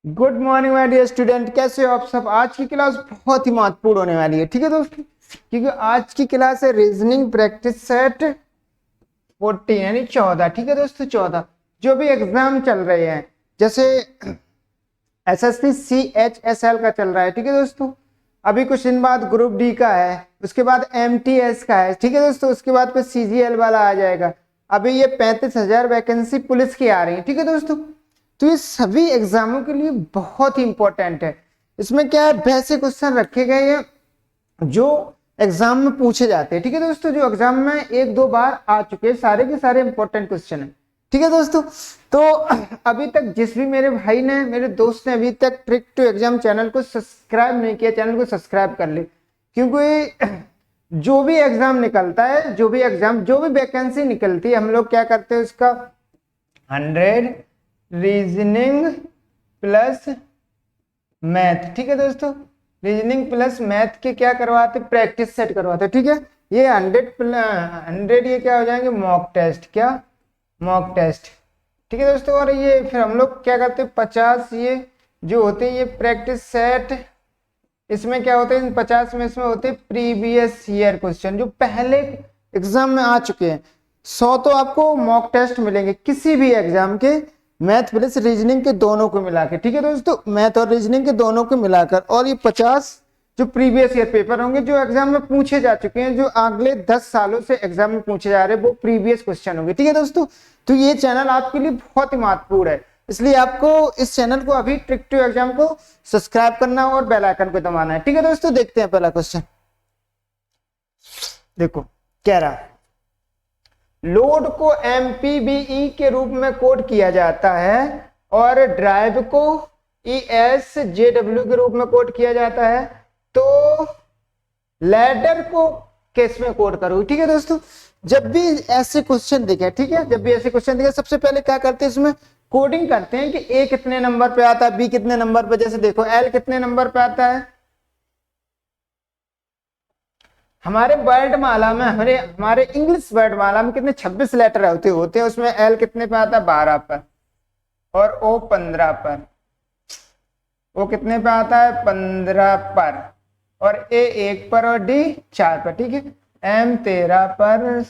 Good morning my dear student, कैसे हो आप सब। आज की क्लास बहुत ही महत्वपूर्ण होने वाली है, ठीक है दोस्तों, क्योंकि आज की क्लास है रीजनिंग प्रैक्टिस सेट 14 यानी 14। ठीक है दोस्तों, 14 जो भी एग्जाम चल रहे हैं, जैसे एसएससी CHSL का चल रहा है, ठीक है दोस्तों। अभी कुछ दिन बाद ग्रुप डी का है, उसके बाद MTS का है, ठीक है दोस्तों। उसके बाद फिर CGL वाला आ जाएगा। अभी ये 35,000 वैकेंसी पुलिस की आ रही है, ठीक है दोस्तों। तो ये सभी एग्जामों के लिए बहुत ही इंपॉर्टेंट है। इसमें क्या है, वैसे क्वेश्चन रखे गए हैं जो एग्जाम में पूछे जाते हैं, ठीक है दोस्तों। जो एग्जाम में एक दो बार आ चुके हैं, सारे के सारे इंपॉर्टेंट क्वेश्चन है, ठीक है दोस्तों। तो अभी तक जिस भी मेरे भाई ने, मेरे दोस्त ने अभी तक ट्रिक टू एग्जाम चैनल को सब्सक्राइब नहीं किया, चैनल को सब्सक्राइब कर ले, क्योंकि जो भी एग्जाम निकलता है, जो भी वैकेंसी निकलती है, हम लोग क्या करते हैं, उसका 100 रीजनिंग प्लस मैथ, ठीक है दोस्तों। रीजनिंग प्लस मैथ के क्या करवाते, प्रैक्टिस सेट करवाते, ठीक है। ये 100 ये क्या हो जाएंगे, मॉक टेस्ट, क्या मॉक टेस्ट, ठीक है दोस्तों। और ये फिर हम लोग क्या करते हैं, 50 ये जो होते हैं ये प्रैक्टिस सेट, इसमें क्या होते हैं, इन 50 में इसमें होते हैं प्रीवियस ईयर क्वेश्चन जो पहले एग्जाम में आ चुके हैं। 100 तो आपको मॉक टेस्ट मिलेंगे किसी भी एग्जाम के, मैथ प्लस रीजनिंग के दोनों को मिला के, ठीक है दोस्तों, मैथ और रीजनिंग के दोनों को मिलाकर। और ये 50 जो प्रीवियस ईयर पेपर होंगे, जो एग्जाम में पूछे जा चुके हैं, जो अगले 10 सालों से एग्जाम में पूछे जा रहे हैं, वो प्रीवियस क्वेश्चन होंगे, ठीक है दोस्तों। तो ये चैनल आपके लिए बहुत ही महत्वपूर्ण है, इसलिए आपको इस चैनल को अभी ट्रिक टू एग्जाम को सब्सक्राइब करना और बेल आइकन को दबाना है, ठीक है दोस्तों। देखते हैं पहला क्वेश्चन, देखो कह रहा, लोड को MPBE के रूप में कोड किया जाता है और ड्राइव को ESJW के रूप में कोड किया जाता है, तो लैडर को किस में कोड करो, ठीक है दोस्तों। जब भी ऐसे क्वेश्चन दिखे, ठीक है, जब भी ऐसे क्वेश्चन दिखे, सबसे पहले क्या करते हैं, इसमें कोडिंग करते हैं कि A कितने नंबर पे आता है, B कितने नंबर पे। जैसे देखो L कितने नंबर पे आता है, हमारे वर्ड माला में, हमारे इंग्लिश वर्ड माला में कितने 26 लेटर होते हैं, उसमें L कितने पे आता है, 12 पर, और O 15 पर, O कितने पे आता है, 15 पर, और A 1 पर और D 4 पर, ठीक है। M 13 पर,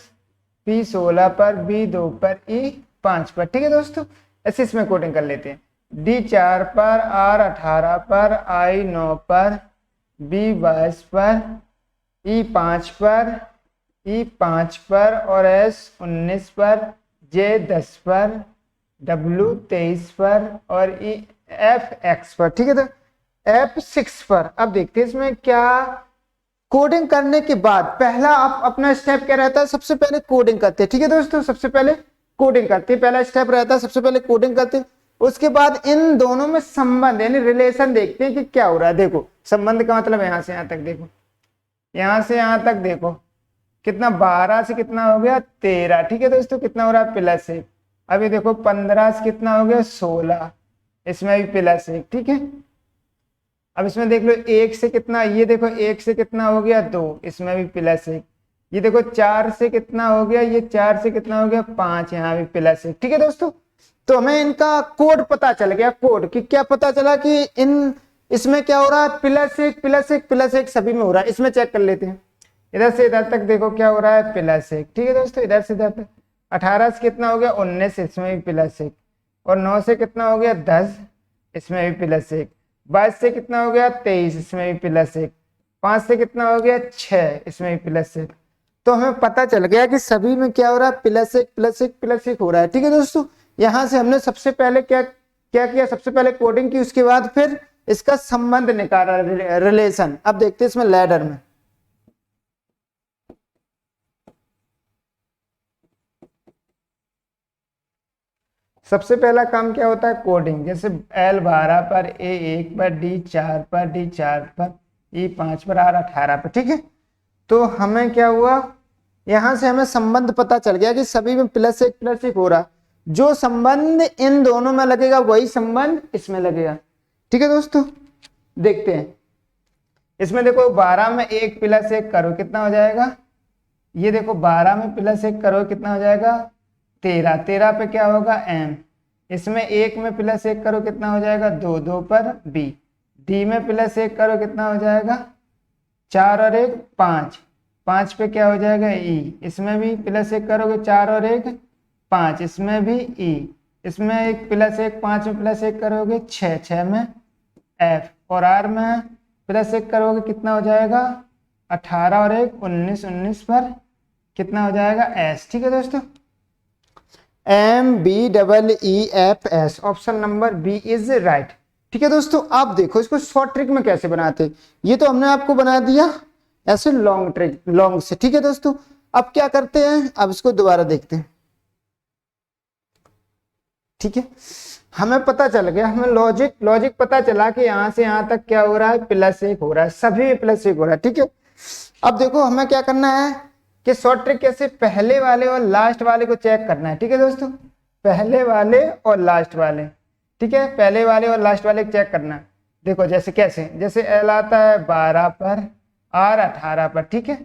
P 16 पर, B 2 पर, E 5 पर, ठीक है दोस्तों। ऐसे इसमें कोडिंग कर लेते हैं। D 4 पर, R 18 पर, I 9 पर, B 22 पर, E 5 पर, E 5 पर, और S 19 पर, J 10 पर, W 23 पर, और E F X पर, ठीक है। तो F 6 पर। अब देखते हैं इसमें क्या कोडिंग करने के बाद पहला आप अपना स्टेप क्या रहता है, सबसे पहले कोडिंग करते हैं, ठीक है दोस्तों। सबसे पहले कोडिंग करते हैं, पहला स्टेप रहता है, सबसे पहले कोडिंग करते हैं। उसके बाद इन दोनों में संबंध यानी रिलेशन देखते हैं कि क्या हो रहा है। देखो संबंध का मतलब यहां से यहां तक, देखो यहां से यहां तक, देखो कितना, 12 से कितना हो गया, 13, ठीक है दोस्तों। कितना हो रहा है, +1। अभी देखो 15 से कितना हो गया, 16, इसमें भी +1, ठीक है। अब इसमें देख लो 1 से कितना, ये देखो 1 से कितना हो गया, 2, इसमें भी +1। ये देखो 4 से कितना हो गया, ये 4 से कितना हो गया, 5, यहाँ भी +1, ठीक है दोस्तों। तो हमें इनका कोड पता चल गया, कोड कि क्या पता चला कि इसमें क्या हो रहा है, +1 +1 +1 सभी में हो रहा है। इसमें चेक कर लेते हैं, इधर से इधर तक देखो क्या हो रहा है, +1, ठीक है दोस्तों। इधर से इधर तक 18 से कितना हो गया, 19, इसमें भी +1, और 9 से कितना हो गया, 10, इसमें भी +1, 22 से कितना हो गया, 23, इसमें भी +1, 5 से कितना हो गया, 6, इसमें भी +1। तो हमें पता चल गया कि सभी में क्या हो रहा है, +1 +1 +1 हो रहा है, ठीक है दोस्तों। यहां से हमने सबसे पहले क्या क्या किया, सबसे पहले कोडिंग की, उसके बाद फिर इसका संबंध निकाला, रिलेशन। अब देखते हैं इसमें लैडर में, सबसे पहला काम क्या होता है, कोडिंग। जैसे L 12 पर, A 1 पर, D 4 पर, D 4 पर, E 5 पर, R 18 पर, ठीक है। तो हमें क्या हुआ, यहां से हमें संबंध पता चल गया कि सभी में +1 +1 हो रहा। जो संबंध इन दोनों में लगेगा वही संबंध इसमें लगेगा, ठीक है दोस्तों। देखते हैं इसमें, देखो 12 में 1 +1 करो कितना हो जाएगा, ये देखो 12 में +1 करो कितना हो जाएगा, 13, 13 पे क्या होगा, M, इसमें 1 में प्लस 1 करो कितना हो जाएगा 2, 2 पर बी, डी में प्लस 1 करो कितना हो जाएगा 4 और 1 5, 5 पे क्या हो जाएगा ई, इसमें भी प्लस 1 करोगे 4 और 1 5, इसमें भी ई, इसमें एक प्लस 1 5 में प्लस 1 करोगे 6, 6 में एफ, और आर में प्लस 1 करोगे कितना हो जाएगा 18 और 1 19, 19 पर कितना हो जाएगा एस। ठीक है दोस्तों, MBEEFS, option number B is right. ठीक है दोस्तों, आप देखो इसको शॉर्ट ट्रिक में कैसे बनाते, ये तो हमने आपको बना दिया ऐसे लॉन्ग ट्रिक, लॉन्ग से। ठीक है दोस्तों, अब क्या करते हैं, अब इसको दोबारा देखते हैं। ठीक है, हमें पता चल गया, हमें लॉजिक पता चला कि यहां से यहां तक क्या हो रहा है प्लस 1 हो रहा है, सभी प्लस 1 हो रहा है। ठीक है, अब देखो हमें क्या करना है कि शॉर्ट ट्रिक कैसे, पहले वाले और लास्ट वाले को चेक करना है। ठीक है दोस्तों, पहले वाले और लास्ट वाले, ठीक है, पहले वाले और लास्ट वाले चेक करना है। देखो जैसे कैसे, जैसे एल आता है 12 पर, आर 18 पर। ठीक है,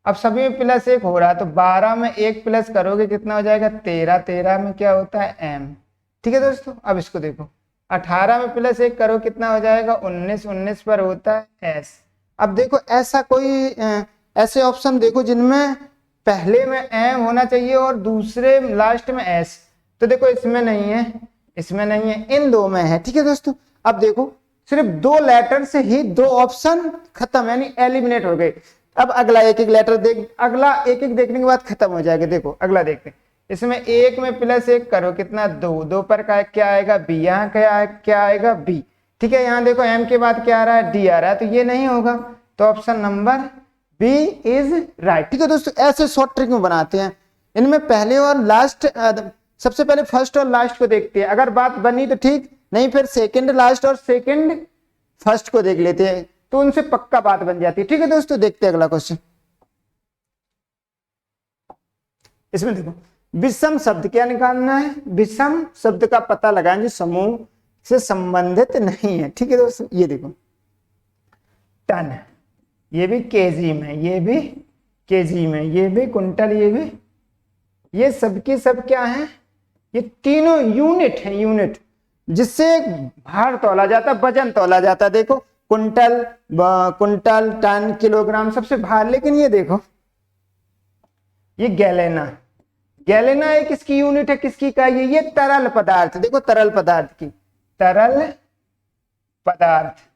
अब सभी में प्लस 1 हो रहा है, तो 12 में 1 प्लस करोगे कितना हो जाएगा 13, 13 में क्या होता है एम। ठीक है दोस्तों, अब इसको देखो 18 में प्लस 1 करो कितना हो जाएगा 19, 19 पर होता है एस। अब देखो ऐसा कोई ऐसे ऑप्शन देखो जिनमें पहले में एम होना चाहिए और दूसरे लास्ट में एस, तो देखो इसमें नहीं है, इसमें नहीं है, इन दो में है। ठीक है दोस्तों, अब देखो सिर्फ 2 लेटर से ही 2 ऑप्शन खत्म, यानी एलिमिनेट हो गए। अब अगला एक एक लेटर देख, अगला एक एक देखने के बाद खत्म हो जाएगा। देखो अगला देखते हैं, इसमें 1 में प्लस 1 करो कितना 2, 2 पर का क्या आएगा बी, यहाँ क्या आएगा बी। ठीक है, यहाँ देखो एम के बाद क्या आ रहा है डी आ रहा है, तो ये नहीं होगा, तो option number B is right. ठीक है दोस्तों, ऐसे शॉर्ट ट्रिक में बनाते हैं, इनमें पहले और लास्ट, सबसे पहले फर्स्ट और लास्ट को देखते हैं, अगर बात बनी तो ठीक, नहीं फिर सेकंड लास्ट और सेकंड फर्स्ट को देख लेते हैं, तो उनसे पक्का बात बन जाती है। ठीक है दोस्तों, देखते हैं अगला क्वेश्चन। इसमें देखो विषम शब्द क्या निकालना है, विषम शब्द का पता लगाएं जो समूह से संबंधित नहीं है। ठीक है दोस्तों, ये देखो टन, ये भी केजी में, ये भी केजी में, ये भी कुंटल, ये भी, ये सबके सब क्या है, ये तीनों यूनिट है, यूनिट जिससे भार तौला जाता है, वजन तौला जाता है। देखो कुंटल, कुंटल, टन, किलोग्राम सबसे भार। लेकिन ये देखो ये गैलेना, गैलेना एक किसकी यूनिट है, किसकी इकाई है, ये तरल पदार्थ। देखो तरल पदार्थ की, तरल पदार्थ,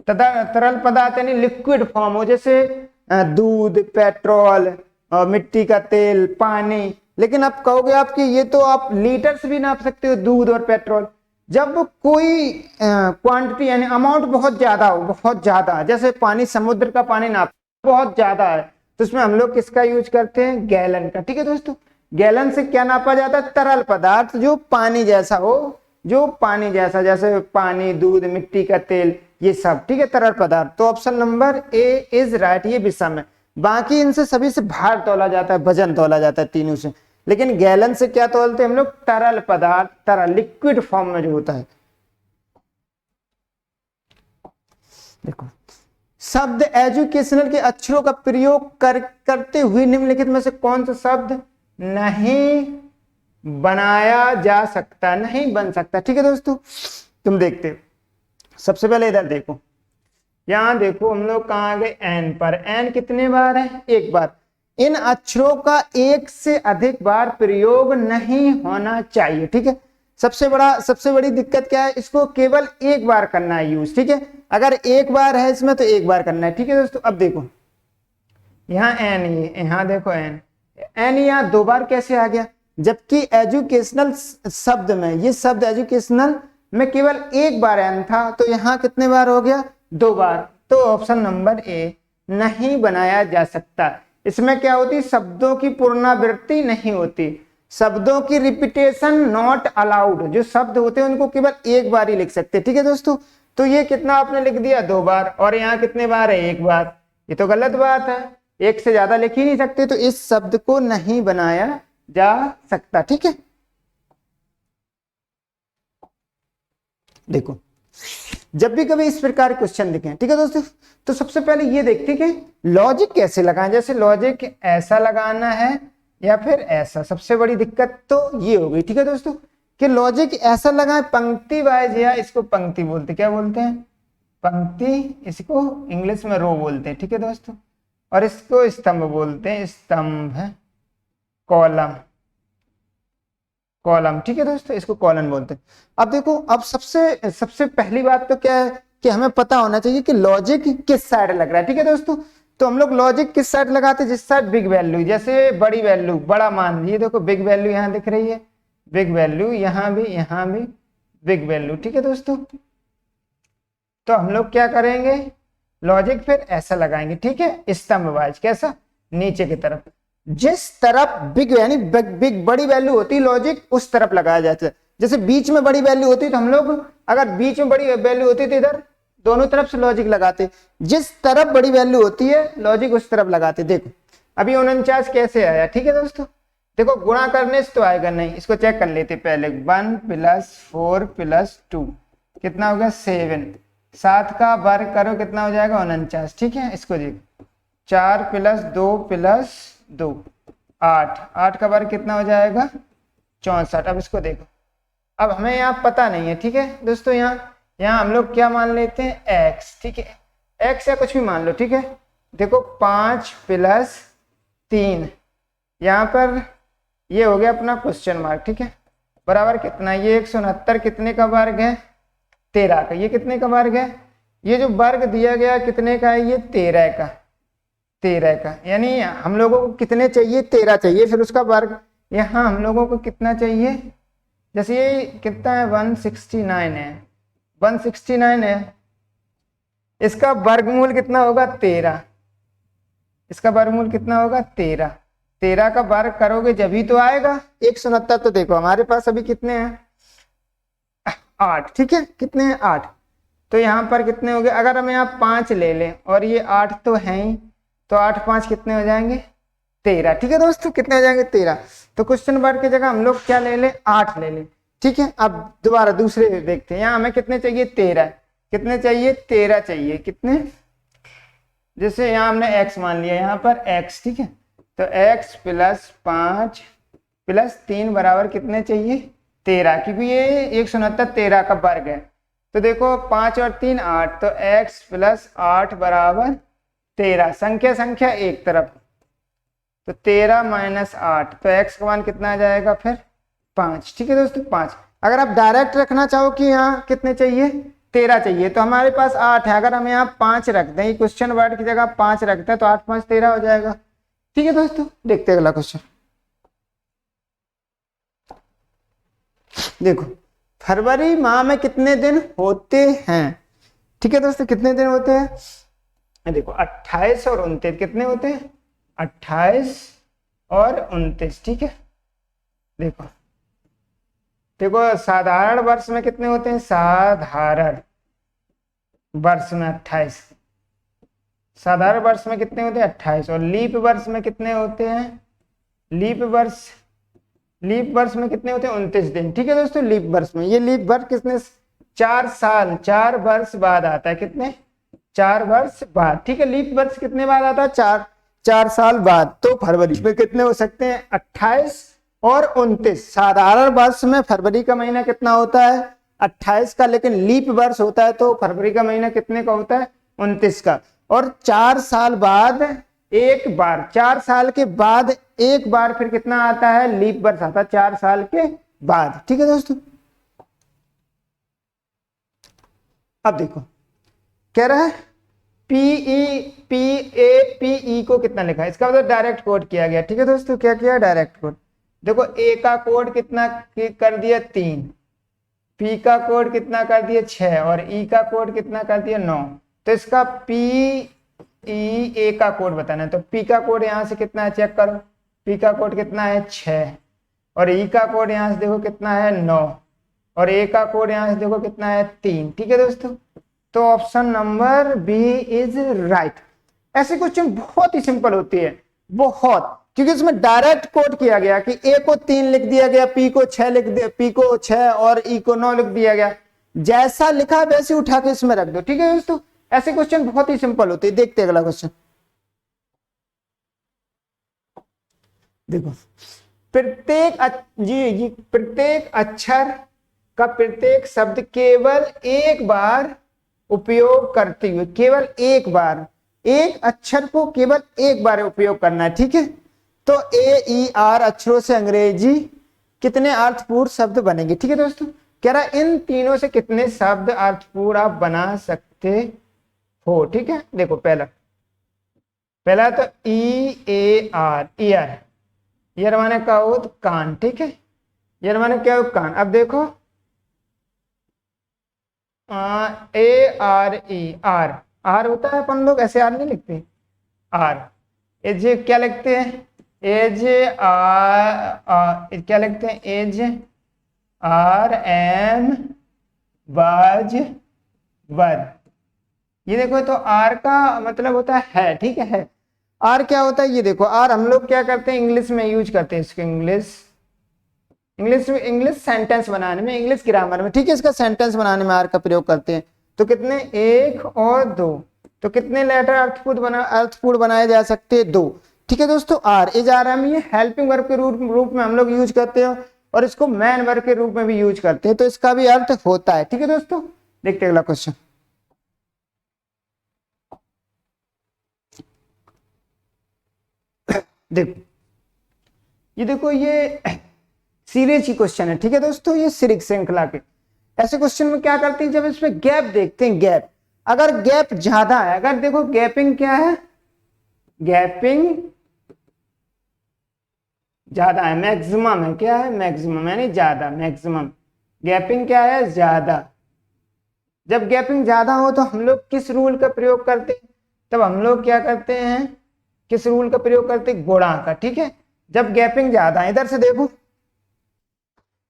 तरल पदार्थ यानी लिक्विड फॉर्म हो, जैसे दूध, पेट्रोल, मिट्टी का तेल, पानी। लेकिन आप कहोगे आपकी ये तो आप लीटर से भी नाप सकते हो दूध और पेट्रोल। जब कोई क्वांटिटी यानी अमाउंट बहुत ज्यादा हो, बहुत ज्यादा, जैसे पानी, समुद्र का पानी नाप बहुत ज्यादा है, तो उसमें हम लोग किसका यूज करते हैं, गैलन का। ठीक है दोस्तों, गैलन से क्या नापा जाता है, तरल पदार्थ जो पानी जैसा हो, जो पानी जैसा, जैसे पानी, दूध, मिट्टी का तेल, ये सब। ठीक है, तरल पदार्थ। तो option number A is right, ये विषम है। बाकी इनसे सभी से भार तौला जाता है, वजन तौला जाता है तीनों से, लेकिन गैलन से क्या तौलते हैं हम लोग, तरल पदार्थ, तरल लिक्विड फॉर्म में जो होता है। देखो शब्द एजुकेशनल के अक्षरों का प्रयोग करते हुए निम्नलिखित में से कौन सा शब्द नहीं बनाया जा सकता, नहीं बन सकता। ठीक है दोस्तों, तुम देखते हो, सबसे पहले इधर देखो, यहां देखो हम लोग कहां गए, एन पर। एन कितने बार है, 1 बार। इन अक्षरों का 1 से अधिक बार प्रयोग नहीं होना चाहिए। ठीक है, सबसे बड़ी दिक्कत क्या है, इसको केवल 1 बार करना है यूज। ठीक है, अगर 1 बार है इसमें तो 1 बार करना है। ठीक है दोस्तों, अब देखो यहाँ एन, यहाँ देखो एन, एन यहाँ 2 बार कैसे आ गया, जबकि एजुकेशनल शब्द में, ये शब्द एजुकेशनल में केवल 1 बार एन था, तो यहाँ कितने बार हो गया, 2 बार। तो ऑप्शन नंबर ए नहीं बनाया जा सकता। इसमें क्या होती, शब्दों की पुनरावृत्ति नहीं होती, शब्दों की रिपीटेशन नॉट अलाउड। जो शब्द होते हैं उनको केवल 1 बार ही लिख सकते। ठीक है दोस्तों, तो ये कितना आपने लिख दिया, 2 बार, और यहाँ कितने बार है, 1 बार। ये तो गलत बात है, 1 से ज्यादा लिख ही नहीं सकते, तो इस शब्द को नहीं बनाया जा सकता। ठीक है, देखो जब भी कभी इस प्रकार क्वेश्चन दिखे, ठीक है दोस्तों, तो सबसे पहले ये देखते हैं कि लॉजिक कैसे लगाएं। जैसे लॉजिक ऐसा लगाना है, या फिर ऐसा। सबसे बड़ी दिक्कत तो ये हो गई, ठीक है दोस्तों, कि लॉजिक ऐसा लगाए पंक्ति वाइज, या इसको पंक्ति बोलते, क्या बोलते हैं, पंक्ति, इसको इंग्लिश में रो बोलते हैं, ठीक है दोस्तों, और इसको स्तंभ बोलते हैं, स्तंभ, कॉलम, कॉलम, ठीक है दोस्तों, इसको कॉलम बोलते हैं। अब देखो, अब सबसे सबसे पहली बात तो क्या है कि हमें पता होना चाहिए कि लॉजिक किस साइड लग रहा है, ठीक है दोस्तों। तो हम लोग लॉजिक किस साइड लगाते हैं, जिस साइड बिग वैल्यू, जैसे बड़ी वैल्यू, बड़ा मान, ये देखो बिग वैल्यू यहाँ दिख रही है, बिग वैल्यू यहाँ भी बिग वैल्यू, ठीक है दोस्तों। तो हम लोग क्या करेंगे, लॉजिक फिर ऐसा लगाएंगे, ठीक है, स्तंभ वाइज, कैसा, नीचे की तरफ, जिस तरफ बिग यानी बिग बड़ी वैल्यू होती है लॉजिक उस तरफ लगाया जाता है। जैसे बीच में बड़ी वैल्यू होती है तो हम लोग, अगर बीच में बड़ी वैल्यू होती तो इधर दोनों तरफ से लॉजिक लगाते, जिस तरफ बड़ी वैल्यू होती है लॉजिक उस तरफ लगाते। देखो अभी 49 कैसे आया, ठीक है दोस्तों, देखो गुणा करने से तो आएगा नहीं, इसको चेक कर लेते पहले, 1 + 4 + 2 कितना हो गया 7, 7 का वर्ग करो कितना हो जाएगा 49, ठीक है। इसको देखो 4 + 2 + 2 8, 8 का वर्ग कितना हो जाएगा 64। अब इसको देखो, अब हमें यहाँ पता नहीं है, ठीक है दोस्तों, यहाँ हम लोग क्या मान लेते हैं x, ठीक है, x या कुछ भी मान लो, ठीक है। देखो 5 + 3, यहाँ पर ये हो गया अपना क्वेश्चन मार्क, ठीक है, बराबर कितना, ये 169 कितने का वर्ग है 13 का, ये कितने का वर्ग है, ये जो वर्ग दिया गया कितने का है, ये 13 का, 13 का, यानी हम लोगों को कितने चाहिए 13 चाहिए, फिर उसका वर्ग यहाँ हम लोगों को कितना चाहिए, जैसे ये कितना है 169 है, 169 है, इसका वर्गमूल कितना होगा 13, इसका वर्गमूल कितना होगा 13, 13 का वर्ग करोगे जब ही तो आएगा 169। तो देखो हमारे पास अभी कितने हैं 8, ठीक है, कितने हैं 8, तो यहाँ पर कितने हो गए, अगर हम यहाँ 5 ले लें और ये 8 तो है ही, तो 8 × 5 कितने हो जाएंगे 13, ठीक है दोस्तों, कितने हो जाएंगे 13। तो क्वेश्चन वर्ड की जगह हम लोग क्या ले लें 8 ले लें, ठीक है। अब दोबारा दूसरे देखते हैं, यहाँ हमें कितने चाहिए 13, कितने चाहिए 13 चाहिए, कितने, जैसे यहाँ हमने x मान लिया, यहाँ पर x, ठीक है, तो x + 5 + 3 बराबर कितने चाहिए 13, क्योंकि ये 169 13 का वर्ग है। तो देखो 5 और 3 8, तो x + 8 = 13, संख्या एक तरफ, तो 13 - 8, तो x का मान कितना आ जाएगा फिर 5, ठीक है दोस्तों 5। अगर आप डायरेक्ट रखना चाहो कि यहाँ कितने चाहिए 13 चाहिए, तो हमारे पास 8 है, अगर हम यहाँ 5 रख दें, क्वेश्चन वर्ड की जगह 5 रखते हैं, तो 8 × 5 = 13 हो जाएगा, ठीक है दोस्तों। देखते हैं अगला क्वेश्चन, देखो फरवरी माह में कितने दिन होते हैं, ठीक है दोस्तों, कितने दिन होते हैं, देखो 28 और 29, कितने होते हैं 28 और 29, ठीक है। देखो साधारण वर्ष में कितने होते हैं, साधारण वर्ष में 28, साधारण वर्ष में कितने होते हैं 28, और लीप वर्ष में कितने होते हैं, लीप वर्ष में कितने होते हैं 29 दिन, ठीक है दोस्तों। लीप वर्ष में, ये लीप वर्ष कितने 4 वर्ष बाद आता है, कितने 4 वर्ष बाद, ठीक है। लीप वर्ष कितने बाद आता है 4 साल बाद, तो फरवरी में कितने हो सकते हैं 28 और 29। साधारण वर्ष में फरवरी का महीना कितना होता है 28 का, लेकिन लीप वर्ष होता है तो फरवरी का महीना कितने का होता है 29 का। और 4 साल बाद एक बार, 4 साल के बाद एक बार फिर कितना आता है लीप वर्ष आता है 4 साल के बाद, ठीक है दोस्तों। अब देखो कह रहा है PE को कितना लिखा है, इसका मतलब डायरेक्ट कोड किया गया, ठीक है दोस्तों। क्या किया डायरेक्ट कोड, देखो A का कोड कितना कर दिया 3, P का कोड कितना कर दिया 6 और E का कोड कितना कर दिया 9। तो इसका PE का कोड बताना है, तो P का कोड यहाँ से कितना है चेक करो, P का कोड कितना है 6 और E का कोड यहाँ से देखो कितना है 9 और A का कोड यहाँ से देखो कितना है 3, ठीक है दोस्तों। तो option number B is right. ऐसे क्वेश्चन बहुत ही सिंपल होती है, बहुत, क्योंकि इसमें डायरेक्ट कोड किया गया कि ए को 3 लिख दिया गया, पी को 6 लिख दिया, पी को 6 और ई को 9 लिख दिया गया, जैसा लिखा वैसे उठा के इसमें रख दो, ठीक है दोस्तों। ऐसे क्वेश्चन बहुत ही सिंपल होते हैं। देखते हैं अगला क्वेश्चन, देखो जी प्रत्येक अक्षर का प्रत्येक शब्द केवल एक बार उपयोग करते हुए, केवल एक बार, एक अक्षर को केवल एक बार उपयोग करना है, ठीक है। तो ए ई आर अक्षरों से अंग्रेजी कितने अर्थपूर्ण शब्द बनेंगे, ठीक है दोस्तों। कह रहा इन तीनों से कितने शब्द अर्थपूर्ण आप बना सकते हो, ठीक है। देखो पहला तो ई ए आर, ईयर, ईयर माने क्या हो तो कान, ठीक है। ईयर माने क्या हो कान। अब देखो A R E, R, R होता है, अपन लोग ऐसे आर नहीं लिखते, आर। एज क्या लिखते हैं, एज क्या लिखते हैं, एज आर एम बाज वर। ये देखो तो आर का मतलब होता है, ठीक है। आर क्या होता है, ये देखो आर हम लोग क्या करते हैं इंग्लिश में यूज करते हैं इसको, इंग्लिश सेंटेंस बनाने में, इंग्लिश ग्रामर में, ठीक है। इसका सेंटेंस बनाने में आर का प्रयोग करते हैं। तो कितने, एक और दो, तो कितने लेटर अर्थपूर्ण बनाए जा सकते हैं, दो, ठीक है दोस्तों। आर इज आर एम, ये हेल्पिंग वर्ब के रूप में हम लोग यूज करते हैं और इसको मैन वर्ब के रूप में भी यूज करते हैं, तो इसका भी अर्थ होता है, ठीक है दोस्तों। देखते हैं अगला क्वेश्चन। देखो ये सीरीज की क्वेश्चन है, ठीक है दोस्तों। ये सीरीज श्रृंखला के ऐसे क्वेश्चन में क्या करते हैं, जब इसमें गैप देखते हैं, गैप अगर गैप ज्यादा है, अगर देखो गैपिंग क्या है, गैपिंग ज्यादा है, मैक्सिमम है, क्या है मैक्सिमम यानी ज्यादा, मैक्सिमम, गैपिंग क्या है ज्यादा। जब गैपिंग ज्यादा हो तो हम लोग किस रूल का प्रयोग करते हैं, तब हम लोग क्या करते हैं, किस रूल का प्रयोग करते हैं, गुणा का, ठीक है। जब गैपिंग ज्यादा है, इधर से देखो,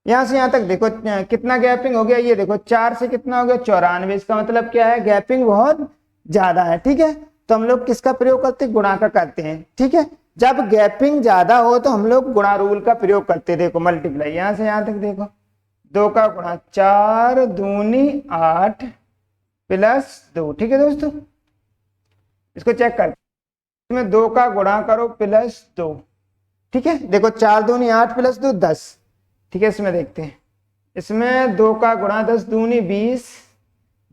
यहां से यहां तक देखो कितना गैपिंग हो गया, ये देखो 4 से कितना हो गया 94, इसका मतलब क्या है गैपिंग बहुत ज्यादा है, ठीक है। तो हम लोग किसका प्रयोग करते हैं, गुणा का करते हैं, ठीक है। जब गैपिंग ज्यादा हो तो हम लोग गुणा रूल का प्रयोग करते हैं। देखो मल्टीप्लाई, यहां से यहां तक देखो, 2 का गुणा 4 दूनी 8 प्लस 2, ठीक है दोस्तों। इसको चेक कर, इसमें 2 का गुणा करो प्लस 2, ठीक है। देखो 4 दूनी 8 प्लस 2 10, ठीक है। इसमें देखते हैं, इसमें 2 का गुणा 10 दूनी 20,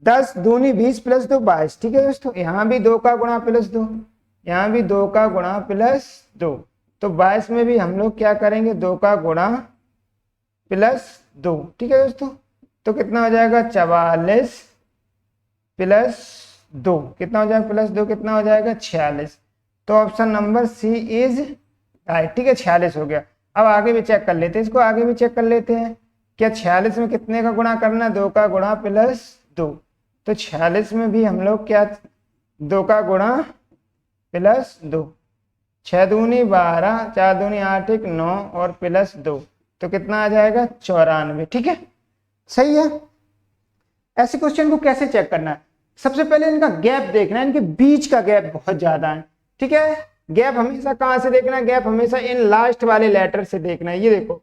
10 दूनी 20 प्लस 2 22, ठीक है दोस्तों। यहाँ भी 2 का गुणा प्लस 2, यहाँ भी 2 का गुणा प्लस 2, तो 22 में भी हम लोग क्या करेंगे 2 का गुणा प्लस 2, ठीक है दोस्तों। तो कितना हो जाएगा 44 प्लस 2, कितना हो जाएगा प्लस 2, कितना हो जाएगा 46। तो option number C is right, ठीक है। 46 हो गया। अब आगे भी चेक कर लेते हैं, इसको आगे भी चेक कर लेते हैं। क्या 46 में कितने का गुणा करना है, 2 का गुणा प्लस 2, तो 46 में भी हम लोग क्या 2 का गुणा प्लस 2, 6 दूनी 12, 4 दूनी 8 1 9 और प्लस 2, तो कितना आ जाएगा 94, ठीक है। सही है। ऐसे क्वेश्चन को कैसे चेक करना है, सबसे पहले इनका गैप देखना है, इनके बीच का गैप बहुत ज्यादा है, ठीक है। गैप हमेशा कहां से देखना है, गैप हमेशा इन लास्ट वाले लेटर से देखना है। ये देखो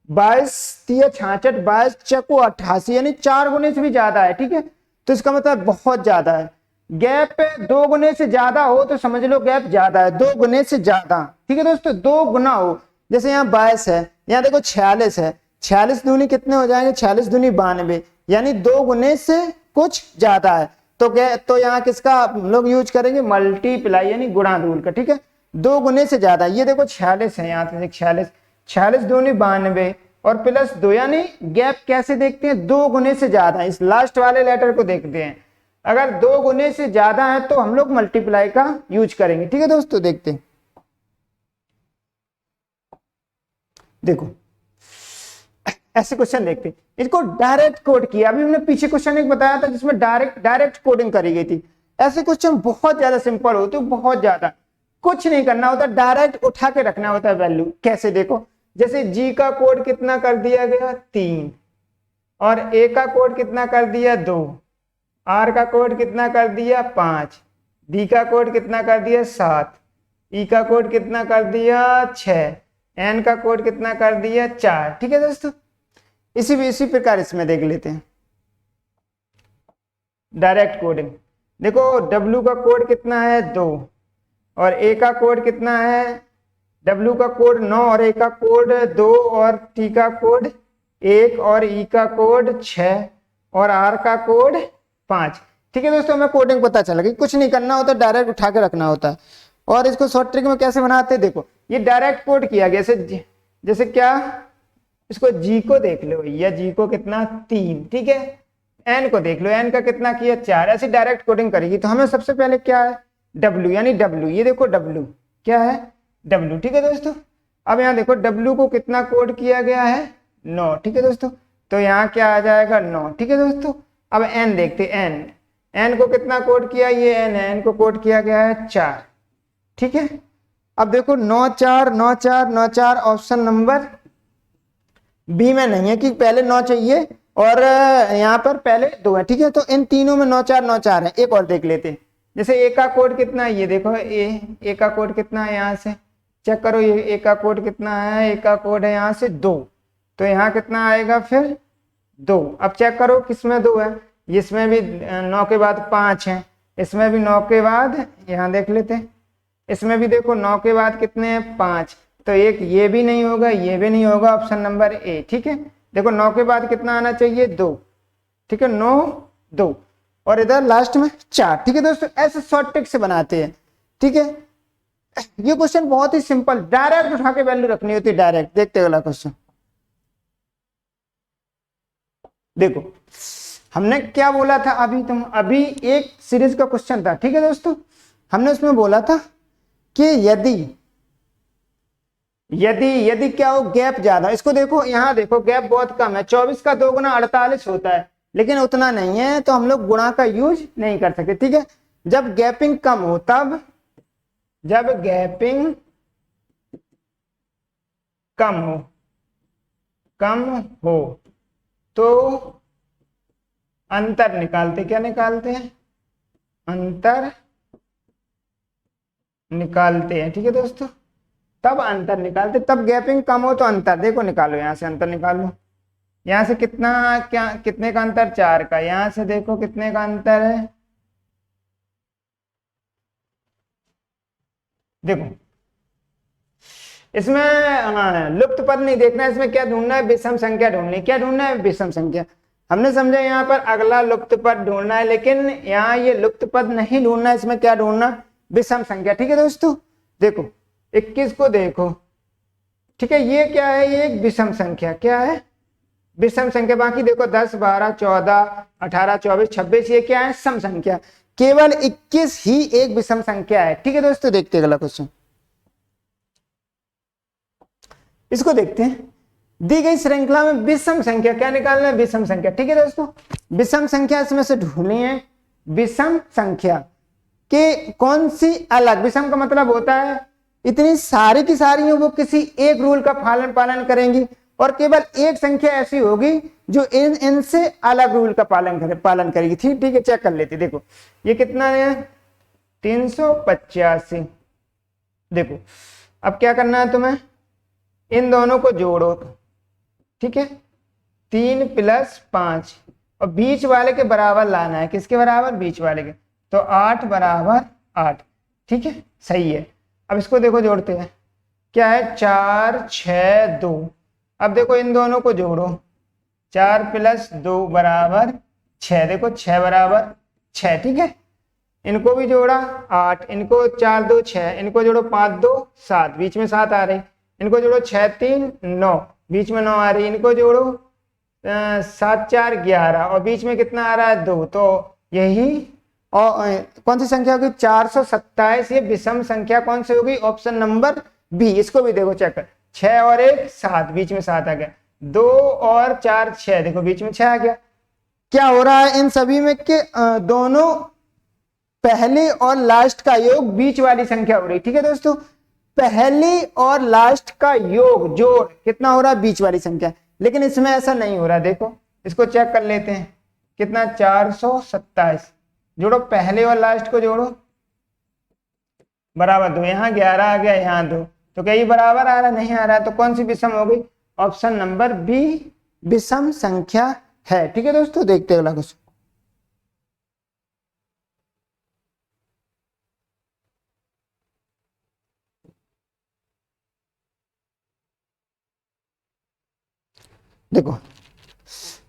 22 3 66 22 चको 88, यानी 4 गुने से भी ज्यादा है, ठीक है। तो इसका मतलब बहुत ज्यादा है। गैप 2 गुने से ज्यादा हो तो समझ लो गैप ज्यादा है, 2 गुने से ज्यादा, ठीक है दोस्तों। 2 गुना हो, जैसे यहाँ 22 है, यहाँ देखो 46 है, 46 दूनी कितने हो जाएंगे, 46 दूनी 92, यानी 2 गुने से कुछ ज्यादा है। तो यहाँ किसका हम लोग यूज करेंगे, मल्टीप्लाई यानी गुणा रूल का, ठीक है। 2 गुने से ज्यादा, ये देखो 46 है, यहाँ से 46, 46 दूनी 92 और प्लस 2, यानी गैप कैसे देखते हैं, 2 गुने से ज्यादा। इस लास्ट वाले लेटर को देखते हैं, अगर 2 गुने से ज्यादा है तो हम लोग मल्टीप्लाई का यूज करेंगे, ठीक है दोस्तों। देखते हैं, देखो ऐसे क्वेश्चन देखते हैं, इसको डायरेक्ट कोड किया। अभी हमने पीछे क्वेश्चन एक बताया था जिसमें डायरेक्ट कोडिंग करी गई थी। ऐसे क्वेश्चन बहुत ज्यादा सिंपल होते हैं, बहुत ज्यादा, कुछ नहीं करना होता, डायरेक्ट उठा के रखना होता है वैल्यू। कैसे देखो, जैसे जी का कोड कितना कर दिया गया 3, और ए का कोड कितना कर दिया 2, आर का कोड कितना कर दिया 5, डी का कोड कितना कर दिया 7, ई का कोड कितना कर दिया 6, एन का कोड कितना कर दिया 4, ठीक है दोस्तों। इसी प्रकार इसमें देख लेते हैं डायरेक्ट कोडिंग। देखो डब्ल्यू का कोड कितना है 2, और ए का कोड कितना है W का कोड 9 और A का कोड 2 और T का कोड 1 और E का कोड 6 और R का कोड 5। ठीक है दोस्तों, हमें कोडिंग पता चल गई, कुछ नहीं करना होता, डायरेक्ट उठा के रखना होता है। और इसको शॉर्ट ट्रिक में कैसे बनाते हैं, देखो ये डायरेक्ट कोड किया गया, जैसे क्या, इसको G को देख लो भैया, G को कितना 3, ठीक है। N को देख लो, N का कितना किया 4, ऐसी डायरेक्ट कोडिंग करेगी। तो हमें सबसे पहले क्या है W, यानी W, ये देखो W क्या है W, ठीक है दोस्तों। अब यहाँ देखो W को कितना कोड किया गया है 9, ठीक है दोस्तों, तो यहाँ क्या आ जाएगा 9, ठीक है दोस्तों। अब N देखते, N को कितना कोड किया, ये N को कोड किया गया है 4, ठीक है। अब देखो 9 4 9 4 9 4 ऑप्शन नंबर बी में नहीं है कि पहले 9 चाहिए और यहाँ पर पहले 2 है, ठीक है। तो इन तीनों में 9 4 9 4 है। एक और देख लेते हैं, जैसे ए का कोड कितना है, ये देखो ए का कोड कितना है, यहाँ से चेक करो, ये ए का कोड कितना है, ए का कोड है यहाँ से 2, तो यहाँ कितना आएगा फिर 2। अब चेक करो किसमें 2 है, इसमें भी 9 के बाद 5 है, इसमें भी 9 के बाद, यहाँ देख लेते हैं, इसमें भी देखो 9 के बाद कितने हैं 5, तो एक ये भी नहीं होगा, ये भी नहीं होगा, ऑप्शन नंबर ए, ठीक है। देखो 9 के बाद कितना आना चाहिए 2, ठीक है, 9 2 और इधर लास्ट में 4, ठीक है दोस्तों। ऐसे शॉर्ट ट्रिक से बनाते हैं, ठीक है। ये क्वेश्चन बहुत ही सिंपल, डायरेक्ट उठा के वैल्यू रखनी होती है, डायरेक्ट। देखते अगला क्वेश्चन, देखो हमने क्या बोला था, अभी एक सीरीज का क्वेश्चन था, ठीक है दोस्तों। हमने उसमें बोला था कि यदि क्या हो, गैप ज्यादा, इसको देखो, यहाँ देखो गैप बहुत कम है, 24 का 2 गुना 48 होता है, लेकिन उतना नहीं है, तो हम लोग गुणा का यूज नहीं कर सकते, ठीक है। जब गैपिंग कम हो, तब जब गैपिंग कम हो तो अंतर निकालते, क्या निकालते हैं, अंतर निकालते हैं, ठीक है दोस्तों। तब अंतर निकालते, तब गैपिंग कम हो तो अंतर, देखो निकालो, यहां से अंतर निकालो, यहां से कितना, क्या कितने का अंतर 4 का, यहां से देखो कितने का अंतर है, देखो इसमें लुप्त पद नहीं देखना, इसमें क्या ढूंढना है, विषम संख्या ढूंढनी, क्या ढूंढना है, विषम संख्या। हमने समझा यहाँ पर अगला लुप्त पद ढूंढना है, लेकिन यहाँ ये लुप्त पद नहीं ढूंढना, इसमें क्या ढूंढना, विषम संख्या, ठीक है दोस्तों। देखो 21 को देखो, ठीक है, ये क्या है, ये एक विषम संख्या, क्या है, विषम संख्या। बाकी देखो 10 12 14 18 24 26 ये क्या है, सम संख्या। केवल 21 ही एक विषम संख्या है, ठीक है दोस्तों। देखते हैं अगला क्वेश्चन, इसको देखते हैं। दी गई श्रृंखला में विषम संख्या, क्या निकालना है, विषम संख्या, ठीक है दोस्तों। विषम संख्या इसमें से ढूंढनी है, विषम संख्या के कौन सी अलग, विषम का मतलब होता है इतनी सारी की सारी वो किसी एक रूल का पालन करेंगी, और केवल एक संख्या ऐसी होगी जो इनसे अलग रूल का पालन करेगी, ठीक है। चेक कर लेते, देखो ये कितना है 385। देखो अब क्या करना है तुम्हें, इन दोनों को जोड़ो, ठीक है, 3 + 5 और बीच वाले के बराबर लाना है, किसके बराबर, बीच वाले के, तो 8 = 8, ठीक है, सही है। अब इसको देखो जोड़ते हैं, क्या है 4 6 2। अब देखो इन दोनों को जोड़ो, 4 + 2 = 6, देखो 6 = 6, ठीक है। इनको भी जोड़ा 8, इनको 4 2 6, इनको जोड़ो 5 2 7, बीच में 7 आ रही, इनको जोड़ो 6 3 9, बीच में 9 आ रही, इनको जोड़ो 7 4 11 और बीच में कितना आ रहा है 2, तो यही और कौन सी संख्या होगी 427। ये विषम संख्या कौन सी होगी, ऑप्शन नंबर बी। इसको भी देखो चेक कर, 6 और 1 7, बीच में 7 आ गया, 2 और 4 6, देखो बीच में 6 आ गया। क्या हो रहा है इन सभी में के दोनों पहले और लास्ट का योग बीच वाली संख्या हो रही, ठीक है दोस्तों। पहले और लास्ट का योग जोड़ कितना हो रहा है, बीच वाली संख्या, लेकिन इसमें ऐसा नहीं हो रहा। देखो इसको चेक कर लेते हैं, कितना 427, जोड़ो पहले और लास्ट को जोड़ो, बराबर 2, यहाँ 11 आ गया, यहाँ 2, तो क्या ये बराबर आ रहा, नहीं आ रहा, तो कौन सी विषम हो गई, ऑप्शन नंबर बी विषम संख्या है, ठीक है दोस्तों। देखते हैं अगला क्वेश्चन, देखो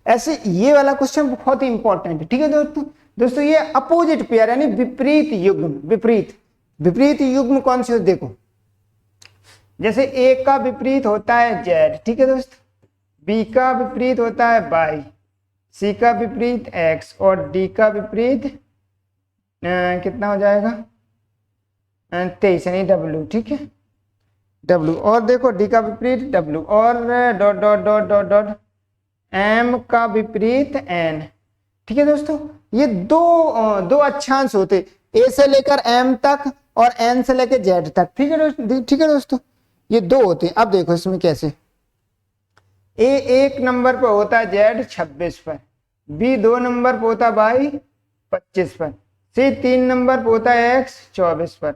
ऐसे ये वाला क्वेश्चन बहुत ही इंपॉर्टेंट है, ठीक है दोस्तों। दोस्तों ये अपोजिट पेयर यानी विपरीत युग्म, विपरीत युग्म कौन से देखो, जैसे ए का विपरीत होता है जेड, ठीक है दोस्तों, बी का विपरीत होता है वाई, सी का विपरीत एक्स और डी का विपरीत कितना हो जाएगा 23 यानी डब्ल्यू, ठीक है डब्ल्यू। और देखो डी का विपरीत डब्ल्यू और dot dot dot dot dot M का विपरीत एन, ठीक है दोस्तों। ये दो अक्षांश होते, ए से लेकर एम तक और एन से लेकर जेड तक, ठीक है दोस्तों, ये दो होते हैं। अब देखो इसमें कैसे, ए 1 नंबर पर होता है जेड 26 पर, बी 2 नंबर पर होता है वाई 25 पर, सी 3 नंबर पर होता है एक्स 24 पर,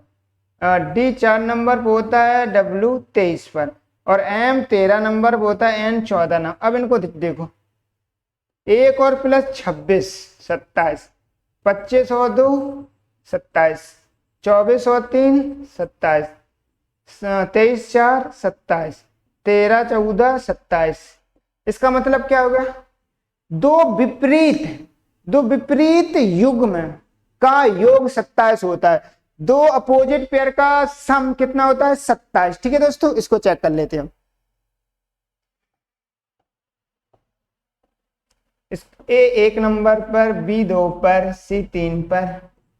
डी 4 नंबर पर होता है डब्ल्यू 23 पर और एम 13 नंबर पर होता है एन 14 नंबर। अब इनको देखो 1 और प्लस 26 27, 25 और 2 27, 24 और 3 27, 23 4 27, 13 14 27। इसका मतलब क्या हो गया, दो विपरीत युग्म का योग 27 होता है, दो अपोजिट पेयर का सम कितना होता है 27, ठीक है दोस्तों। इसको चेक कर लेते हैं हम। ए 1 नंबर पर, बी 2 पर, सी 3 पर,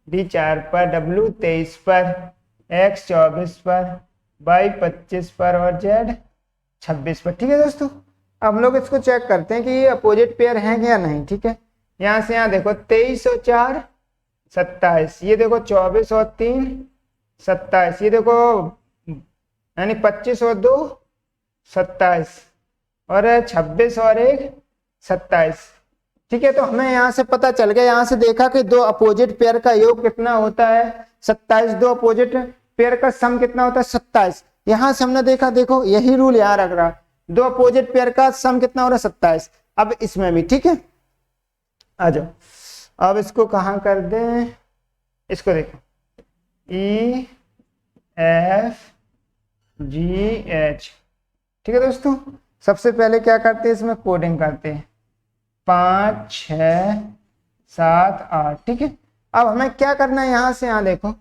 डी 4 पर, डब्ल्यू 23 पर, एक्स 24 पर, वाई 25 पर और जेड 26 पर, ठीक है दोस्तों। अब हम लोग इसको चेक करते हैं कि ये अपोजिट पेयर हैं या नहीं, ठीक है। यहां से यहां देखो 23 और 4 27, ये देखो 24 और 3 27, ये देखो यानी 25 और 2 27 और 26 और 1 27, ठीक है। तो हमें यहां से पता चल गया, यहां से देखा कि दो अपोजिट पेयर का योग कितना होता है 27, दो अपोजिट पेयर का सम कितना होता है 27। यहां से हमने देखा, देखो यही रूल यहां रख रहा, दो अपोजिट पेयर का सम कितना हो रहा है 27। अब इसमें भी, ठीक है, आ जाओ। अब इसको कहां कर दें, इसको देखो ई एफ जी एच, ठीक है दोस्तों। सबसे पहले क्या करते हैं, इसमें कोडिंग करते हैं 5 6 7 8, ठीक है। अब हमें क्या करना है, यहां से यहां देखो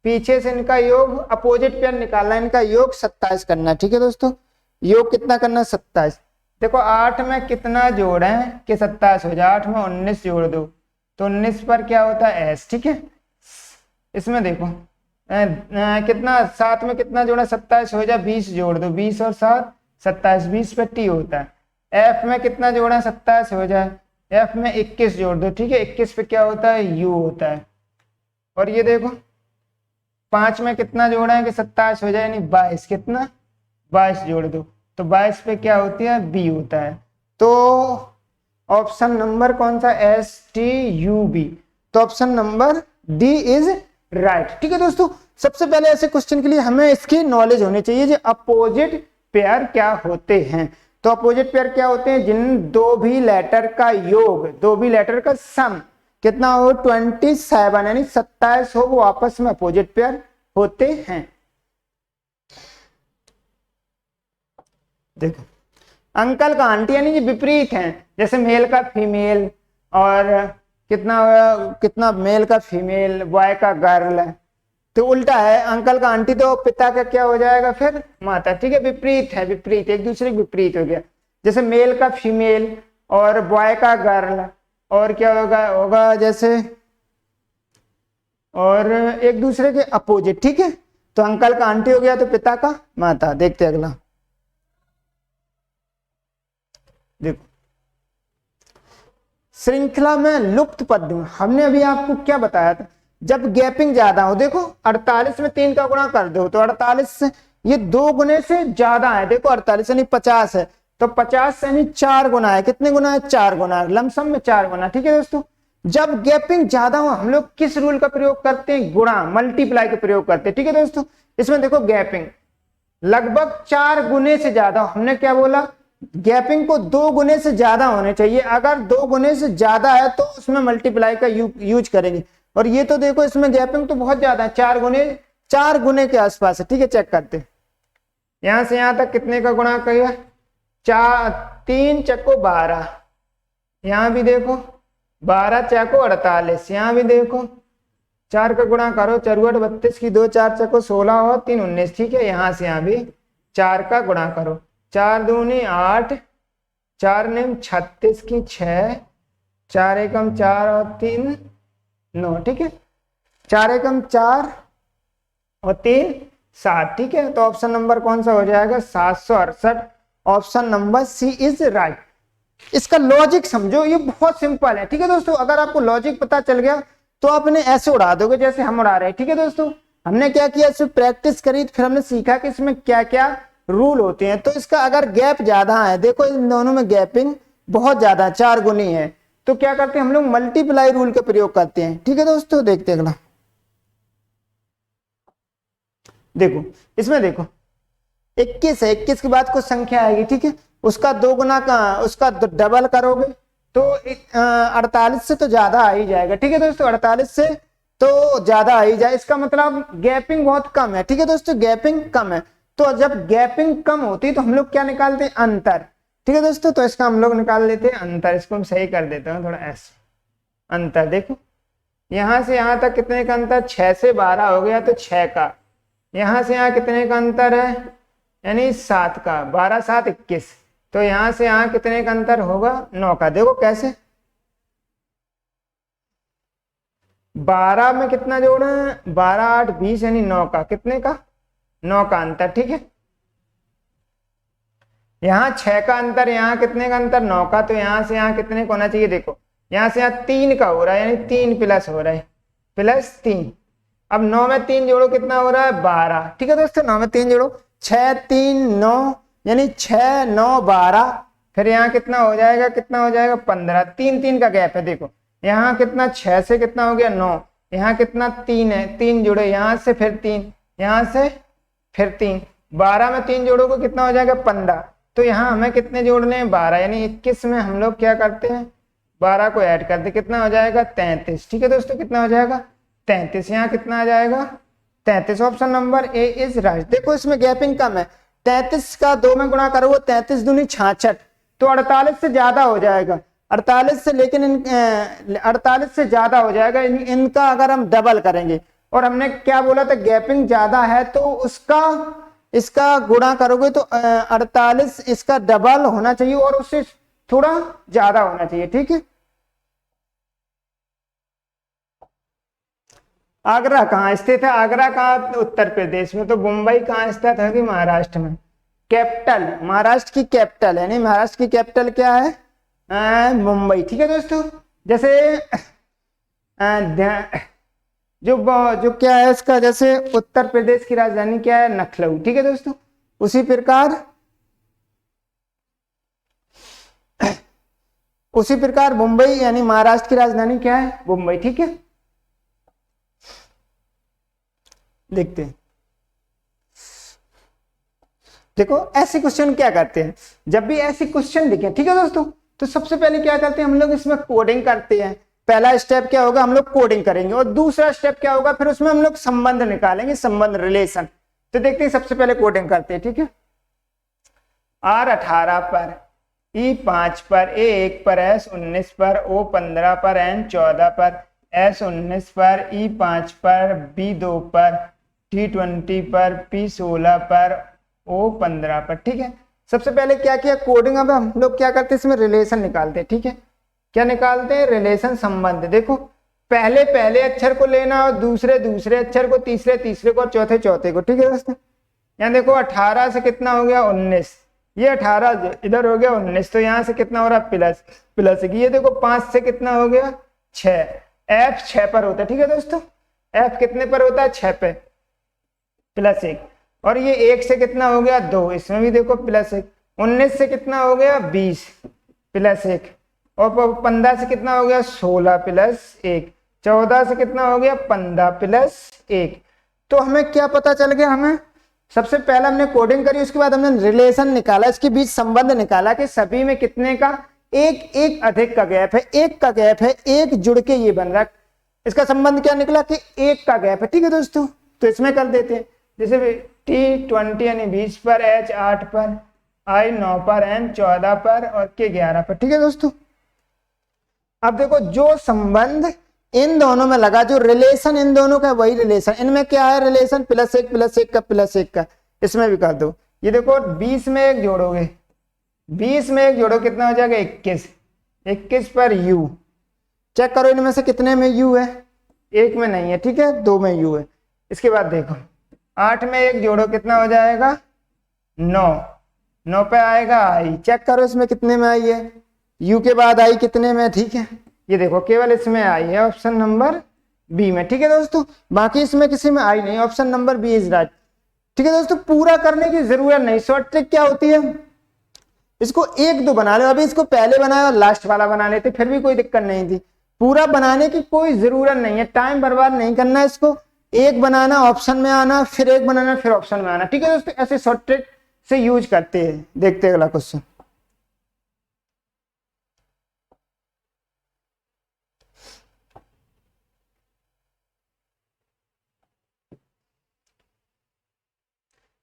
पीछे से इनका योग अपोजिट पेयर निकालना है, इनका योग 27 करना है, ठीक है दोस्तों। योग कितना करना है 27। देखो 8 में कितना जोड़े कि 27 हो जाए, 8 में 19 जोड़ दो तो 19 पर क्या होता है एस, ठीक है। इसमें देखो कितना 7 में कितना जोड़ा 27 हो जाए 20 जोड़ दो, 20 और 7 27, 20 पे टी होता है। एफ में कितना जोड़ा 27 हो जाए, एफ में 21 जोड़ दो, ठीक है, 21 पे क्या होता है यू होता है। और ये देखो 5 में कितना जोड़ा है कि 27 हो जाए यानी 22, कितना 22 जोड़ दो तो 22 पे क्या होती है बी होता है। तो ऑप्शन नंबर कौन सा एस टी यू बी, तो option number D is right, ठीक है दोस्तों। सबसे पहले ऐसे क्वेश्चन के लिए हमें इसकी नॉलेज होनी चाहिए जो अपोजिट पेयर क्या होते हैं। तो अपोजिट पेयर क्या होते हैं, जिन दो भी लेटर का योग, दो भी लेटर का सम कितना हो 27 यानी 27 हो, वो आपस में अपोजिट पेयर होते हैं। देखो अंकल का आंटी यानी जो विपरीत हैं, जैसे मेल का फीमेल और कितना मेल का फीमेल, बॉय का गर्ल, तो उल्टा है अंकल का आंटी तो पिता का क्या हो जाएगा फिर माता, ठीक है। विपरीत है, विपरीत एक दूसरे के विपरीत हो गया, जैसे मेल का फीमेल और बॉय का गर्ल, और क्या होगा जैसे और एक दूसरे के अपोजिट, ठीक है। तो अंकल का आंटी हो गया तो पिता का माता। देखते अगला, देखो श्रृंखला में लुप्त पद, हमने अभी आपको क्या बताया था, जब गैपिंग ज्यादा हो, देखो 48 में 3 का गुणा कर दो तो 48 से ये 2 गुने से ज्यादा है, देखो 48 यानी 50 है तो 50 यानी 4 गुना है, कितने गुना है 4 गुना है, लमसम में 4 गुना, ठीक है दोस्तों। जब गैपिंग ज्यादा हो हम लोग किस रूल का प्रयोग करते हैं, गुणा मल्टीप्लाई का प्रयोग करते हैं, ठीक है दोस्तों। इसमें देखो गैपिंग लगभग 4 गुने से ज्यादा, हमने क्या बोला गैपिंग को 2 गुने से ज्यादा होने चाहिए, अगर 2 गुने से ज्यादा है तो उसमें मल्टीप्लाई का यूज करेंगे। और ये तो देखो इसमें गैपिंग तो बहुत ज्यादा है, 4 गुने के आसपास है, ठीक है। चेक करते हैं यहां से यहां तक कितने का गुणा किया चार 3 चक्को 12, यहाँ भी देखो 12 चक्को 48, यहाँ भी देखो 4 का गुणा करो, 4 32 की 2 4 चक्को 16 और 3 19, ठीक है। यहाँ से यहाँ भी 4 का गुणा करो, 4 दूनी 8, 4 नेम 36 की 6, 4 एकम 4 और 3 9, ठीक है। 4 एकम 4 और 3 7, ठीक है। तो ऑप्शन नंबर कौन सा हो जाएगा? 768। Option number C is right. इसका लॉजिक समझो, ये बहुत सिंपल है, ठीक है दोस्तों। अगर आपको लॉजिक पता चल गया तो आप इन्हें ऐसे उड़ा दोगे जैसे हम उड़ा रहे हैं, ठीक है दोस्तों। हमने क्या किया, इसमें प्रैक्टिस करी, फिर हमने सीखा कि इसमें क्या क्या रूल होते हैं। तो इसका अगर गैप ज्यादा है, देखो इन दोनों में गैपिंग बहुत ज्यादा 4 गुनी है, तो क्या करते हैं हम लोग मल्टीप्लाई रूल का प्रयोग करते हैं, ठीक है दोस्तों। देखते अगला, देखो इसमें देखो 21 है, 21 के बाद कुछ संख्या आएगी, ठीक है। उसका 2 गुना का, उसका डबल करोगे तो 48 से तो ज्यादा आ ही जाएगा, ठीक है दोस्तों। 48 से तो ज्यादा आ ही जाए, इसका मतलब गैपिंग बहुत कम है, ठीक है दोस्तों। गैपिंग कम है, तो जब गैपिंग कम होती है तो हम लोग क्या निकालते हैं? अंतर, ठीक है दोस्तों। तो इसका हम लोग निकाल लेते हैं अंतर। इसको हम सही कर देते हैं थोड़ा ऐसे, अंतर देखो यहां से यहां तक कितने का अंतर? 6 से 12 हो गया तो 6 का। यहां से यहां कितने का अंतर है? यानी 7 का। 12 7 21, तो यहां से यहां कितने का अंतर होगा? 9 का। देखो कैसे, 12 में कितना जोड़े हैं? 12 8 20, यानी 9 का। कितने का? 9 का अंतर, ठीक है। यहाँ 6 का अंतर, यहाँ कितने का अंतर? 9 का। तो यहाँ से यहाँ कितने का होना चाहिए? देखो यहाँ से यहाँ 3 का हो रहा है, यानी 3 प्लस हो रहा है, प्लस 3। अब 9 में 3 जोड़ो, कितना हो रहा है? 12, ठीक है दोस्तों। 9 में 3 जोड़ो, 6 3 9, यानी 6 9 12। फिर यहाँ कितना हो जाएगा? कितना हो जाएगा? 15। 3 3 का गैप है, देखो यहाँ कितना 6 से कितना हो गया? 9, यहाँ कितना 3 है, 3 जुड़े, यहाँ से फिर 3, यहाँ से फिर 3, 12 में 3 जोड़ोगे कितना हो जाएगा? 15। तो यहाँ हमें कितने जोड़ने हैं? 12, यानी 21 में हम लोग क्या करते हैं? 12 को ऐड करते, कितना हो जाएगा? 33, ठीक है दोस्तों। कितना हो जाएगा? 33। यहाँ कितना आ जाएगा? 33। Option number A is right. देखो इसमें गैपिंग कम है, 33 का 2 में गुणा करो, 33 दूनी 66, तो 48 से ज्यादा हो जाएगा। 48 से, लेकिन 48 से ज्यादा हो जाएगा इनका अगर हम डबल करेंगे। और हमने क्या बोला था? गैपिंग ज्यादा है तो उसका इसका गुणा करोगे तो 48 इसका डबल होना चाहिए और उससे थोड़ा ज्यादा होना चाहिए, ठीक है। आगरा कहाँ स्थित है? आगरा कहाँ? उत्तर प्रदेश में। तो मुंबई कहाँ स्थित है? महाराष्ट्र में। कैपिटल, महाराष्ट्र की कैपिटल, यानी महाराष्ट्र की कैपिटल क्या है? मुंबई, ठीक है दोस्तों। जैसे जो क्या है इसका, जैसे उत्तर प्रदेश की राजधानी क्या है? लखनऊ, ठीक है दोस्तों। उसी प्रकार मुंबई, यानी महाराष्ट्र की राजधानी क्या है? मुंबई, ठीक है। देखते हैं, देखो ऐसे क्वेश्चन क्या करते हैं, जब भी ऐसे क्वेश्चन दिखे, ठीक है दोस्तों, तो सबसे पहले क्या करते हैं हम लोग? इसमें कोडिंग करते हैं। पहला स्टेप क्या होगा? हम लोग कोडिंग करेंगे। और दूसरा स्टेप क्या होगा? फिर उसमें हम लोग संबंध निकालेंगे, संबंध, रिलेशन। तो देखते हैं, सबसे पहले कोडिंग करते हैं, ठीक है। R 18 पर, E 5 पर, A 1 पर, S 19 पर, O 15 पर, N 14 पर, S 19 पर, E 5 पर, B 2 पर, T 20 पर, P 16 पर, O 15 पर, ठीक है। सबसे पहले क्या किया? कोडिंग। अब हम लोग क्या करते हैं? इसमें रिलेशन निकालते हैं, ठीक है। क्या निकालते हैं? रिलेशन, संबंध। देखो पहले अक्षर को लेना और दूसरे अक्षर को, तीसरे को और चौथे को, ठीक है दोस्तों। यहाँ देखो 18 से कितना हो गया? 19, ये 18 इधर हो गया 19, तो यहाँ से कितना हो रहा? प्लस। ये देखो 5 से कितना हो गया? 6। F 6 पर होता है, ठीक है दोस्तों। F कितने पर होता है? 6 पे, +1। और ये 1 से कितना हो गया? 2, इसमें भी देखो +1। 19 से कितना हो गया? 20, +1। और 15 से कितना हो गया? 16 +1। 14 से कितना हो गया? 15 +1। तो हमें क्या पता चल गया? हमें सबसे पहले हमने कोडिंग करी, उसके बाद हमने रिलेशन निकाला, इसके बीच संबंध निकाला कि सभी में कितने का एक अधिक का गैप है, एक जुड़ के ये बन रहा है। इसका संबंध क्या निकला कि 1 का गैप है, ठीक है दोस्तों। तो इसमें कर देते हैं, जैसे T 20 यानी 20 पर, H 8 पर, आई 9 पर, एन 14 पर और के 11 पर। ठीक है दोस्तों, अब देखो जो संबंध इन दोनों में लगा, जो रिलेशन इन दोनों का, वही रिलेशन इनमें क्या है, रिलेशन +1 का +1 का, इसमें भी कर दो। ये देखो 20 में 1 जोड़ोगे, 20 में 1 जोड़ो कितना हो जाएगा 21, 21 पर u, चेक करो इनमें से कितने में u है, एक में नहीं है, ठीक है, 2 में u है। इसके बाद देखो 8 में 1 जोड़ो कितना हो जाएगा 9, 9 पे आएगा आई, चेक करो इसमें कितने में आई है, u के बाद आई कितने में, ठीक है, ये देखो केवल इसमें आई है, ऑप्शन नंबर बी में। ठीक है दोस्तों, बाकी इसमें किसी में आई नहीं, option number B is right. ठीक है दोस्तों, पूरा करने की जरूरत नहीं, शॉर्ट ट्रिक क्या होती है, इसको 1-2 बना लो, अभी इसको पहले बनाया और लास्ट वाला बना लेते फिर भी कोई दिक्कत नहीं थी, पूरा बनाने की कोई जरूरत नहीं है, टाइम बर्बाद नहीं करना, इसको एक बनाना, ऑप्शन में आना, फिर एक बनाना, फिर ऑप्शन में आना। ठीक है दोस्तों, ऐसे शॉर्ट ट्रिक से यूज करते हैं। देखते हैं अगला क्वेश्चन।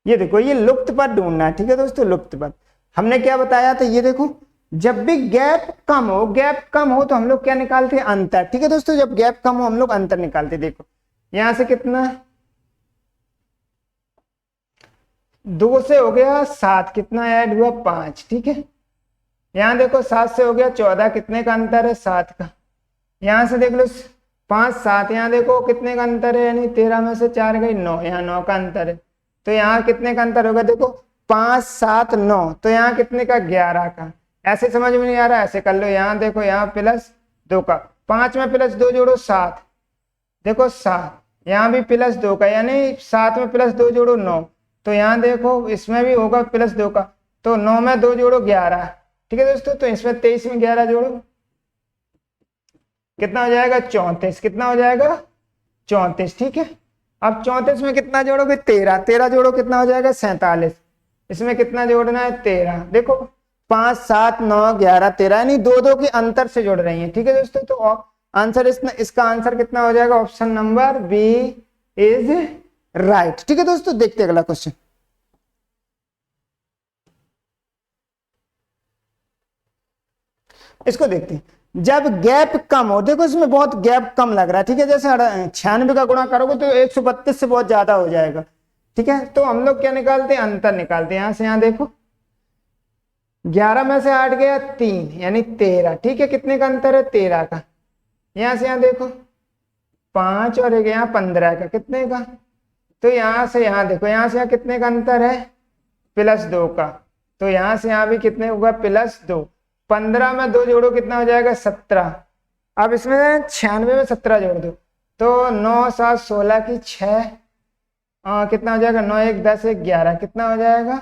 ये देखो, ये लुप्त पद ढूंढना है। ठीक है दोस्तों, लुप्त पद हमने क्या बताया था, ये देखो जब भी गैप कम हो, गैप कम हो तो हम लोग क्या निकालते हैं, अंतर। ठीक है दोस्तों, जब गैप कम हो हम लोग अंतर निकालते हैं। देखो यहां से कितना, 2 से हो गया 7, कितना ऐड हुआ 5। ठीक है, यहां देखो 7 से हो गया 14, कितने का अंतर है 7 का। यहां से देख लो 5 7, यहाँ देखो कितने का अंतर है, यानी 13 में से 4 गई 9, यहाँ 9 का अंतर है, तो यहाँ कितने का अंतर होगा, देखो 5 7 9, तो यहाँ कितने का 11 का। ऐसे समझ में नहीं आ रहा, ऐसे कर लो, यहाँ देखो यहाँ +2 का, 5 में +2 जोड़ो 7, देखो 7, यहाँ भी +2 का, यानी 7 में +2 जोड़ो 9, तो यहाँ देखो इसमें भी होगा +2 का, तो 9 में 2 जोड़ो 11। ठीक है दोस्तों, तो इसमें 23 में 11 जोड़ो कितना हो जाएगा 34, कितना हो जाएगा 34। ठीक है, अब 34 में कितना जोड़ोगे 13, 13 जोड़ो कितना हो जाएगा 47, इसमें कितना जोड़ना है 13, देखो 5 7 9 11 13, यानी 2 के अंतर से जोड़ रही है। ठीक है दोस्तों, तो आंसर इसका आंसर कितना हो जाएगा, option number B is right. ठीक है दोस्तों, देखते हैं अगला क्वेश्चन। इसको देखते हैं, जब गैप कम हो, देखो इसमें बहुत गैप कम लग रहा है। ठीक है, जैसे 96 का गुणा करोगे तो 132 से बहुत ज्यादा हो जाएगा। ठीक है, तो हम लोग क्या निकालते हैं, अंतर निकालते हैं। यहां से यहाँ देखो 11 में से 8 गया 3, यानी 13। ठीक है, कितने का अंतर है 13 का। यहां से यहाँ देखो 5 और एक यहाँ 15 का, कितने का, तो यहां से यहाँ देखो, यहां से यहाँ कितने का अंतर है +2 का, तो यहां से यहाँ भी कितने होगा +2, 15 में 2 जोड़ो कितना हो जाएगा 17। अब इसमें 96 में 17 जोड़ दो, तो 9 7 16 की 6, कितना हो जाएगा 9 1 10 1 11, कितना हो जाएगा।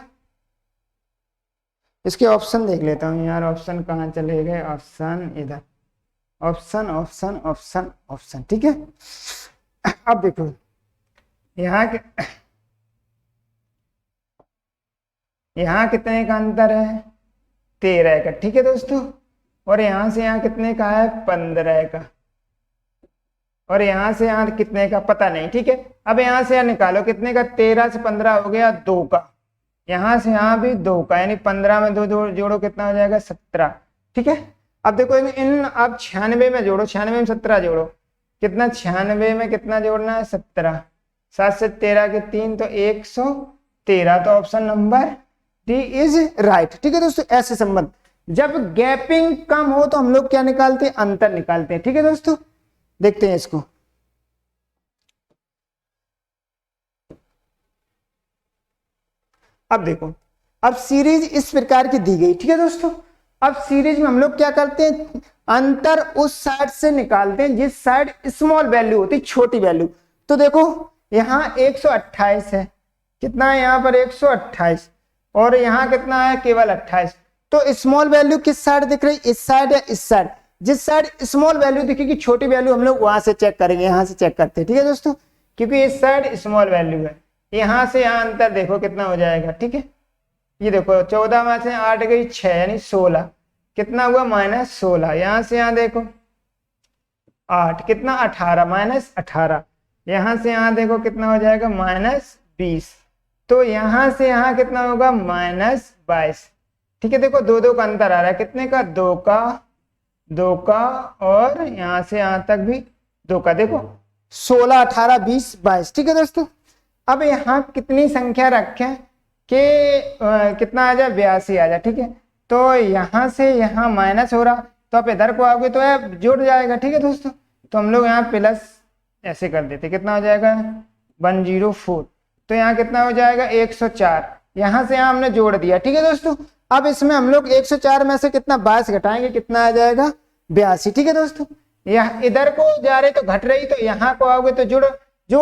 इसके ऑप्शन देख लेता हूँ यार, ऑप्शन कहाँ चले गए, ऑप्शन इधर, ऑप्शन ऑप्शन ऑप्शन ऑप्शन। ठीक है, अब देखो यहाँ कितने का अंतर है 13 का। ठीक है दोस्तों, और यहां से यहाँ कितने का है 15 का, और यहां से यहाँ कितने का पता नहीं। ठीक है, अब यहां से यहाँ निकालो कितने का, 13 से 15 हो गया 2 का, यहां से यहाँ भी 2 का, यानी 15 में 2 जोड़ो कितना हो जाएगा 17। ठीक है, अब देखो इन अब 96 में जोड़ो, 96 में 17 जोड़ो, कितना 96 में कितना जोड़ना है 17, 7 से 13 के 3, तो 113, तो option number D is right. ठीक है दोस्तों, ऐसे संबंध जब गैपिंग कम हो तो हम लोग क्या निकालते हैं, अंतर निकालते हैं। ठीक है दोस्तों, देखते हैं इसको। अब देखो, अब सीरीज इस प्रकार की दी गई। ठीक है दोस्तों, अब सीरीज में हम लोग क्या करते हैं, अंतर उस साइड से निकालते हैं जिस साइड स्मॉल वैल्यू होती, छोटी वैल्यू। तो देखो यहाँ 128 है, कितना है यहाँ पर 128, और यहाँ कितना है केवल 28, तो स्मॉल वैल्यू किस साइड दिख रही, इस साइड या इस साइड, जिस साइड स्मॉल वैल्यू दिखेगी छोटी वैल्यू हम लोग वहां से चेक करेंगे, यहां से चेक करते हैं। ठीक है दोस्तों, क्योंकि इस साइड स्मॉल वैल्यू है, यहां से यहाँ अंतर देखो कितना हो जाएगा। ठीक है, ये देखो 14 में से 8 गई 6, यानी 16, कितना हुआ -16, यहां से यहाँ देखो 8, कितना 18, -18, यहां से यहाँ देखो कितना हो जाएगा -20, तो यहां से यहां कितना होगा -22। ठीक है, देखो दो दो का अंतर आ रहा है, कितने का, दो का और यहां से यहां तक भी दो का, देखो 16, 18, 20, 22। ठीक है दोस्तों, अब यहाँ कितनी संख्या रखें कि कितना आ जाए, 82 आ जाए। ठीक है, तो यहाँ से यहाँ माइनस हो रहा, तो आप इधर को आओगे तो यह जुड़ जाएगा। ठीक है दोस्तों, तो हम लोग यहाँ प्लस ऐसे कर देते, कितना हो जाएगा 104। तो यहाँ कितना हो जाएगा 104, यहाँ से यहाँ हमने जोड़ दिया। ठीक है दोस्तों, अब इसमें हम लोग 104 में से कितना 22 घटाएंगे, कितना आ जाएगा 82। ठीक है दोस्तों, यहाँ इधर को जा रहे तो घट रही, तो यहाँ को आओगे तो जोड़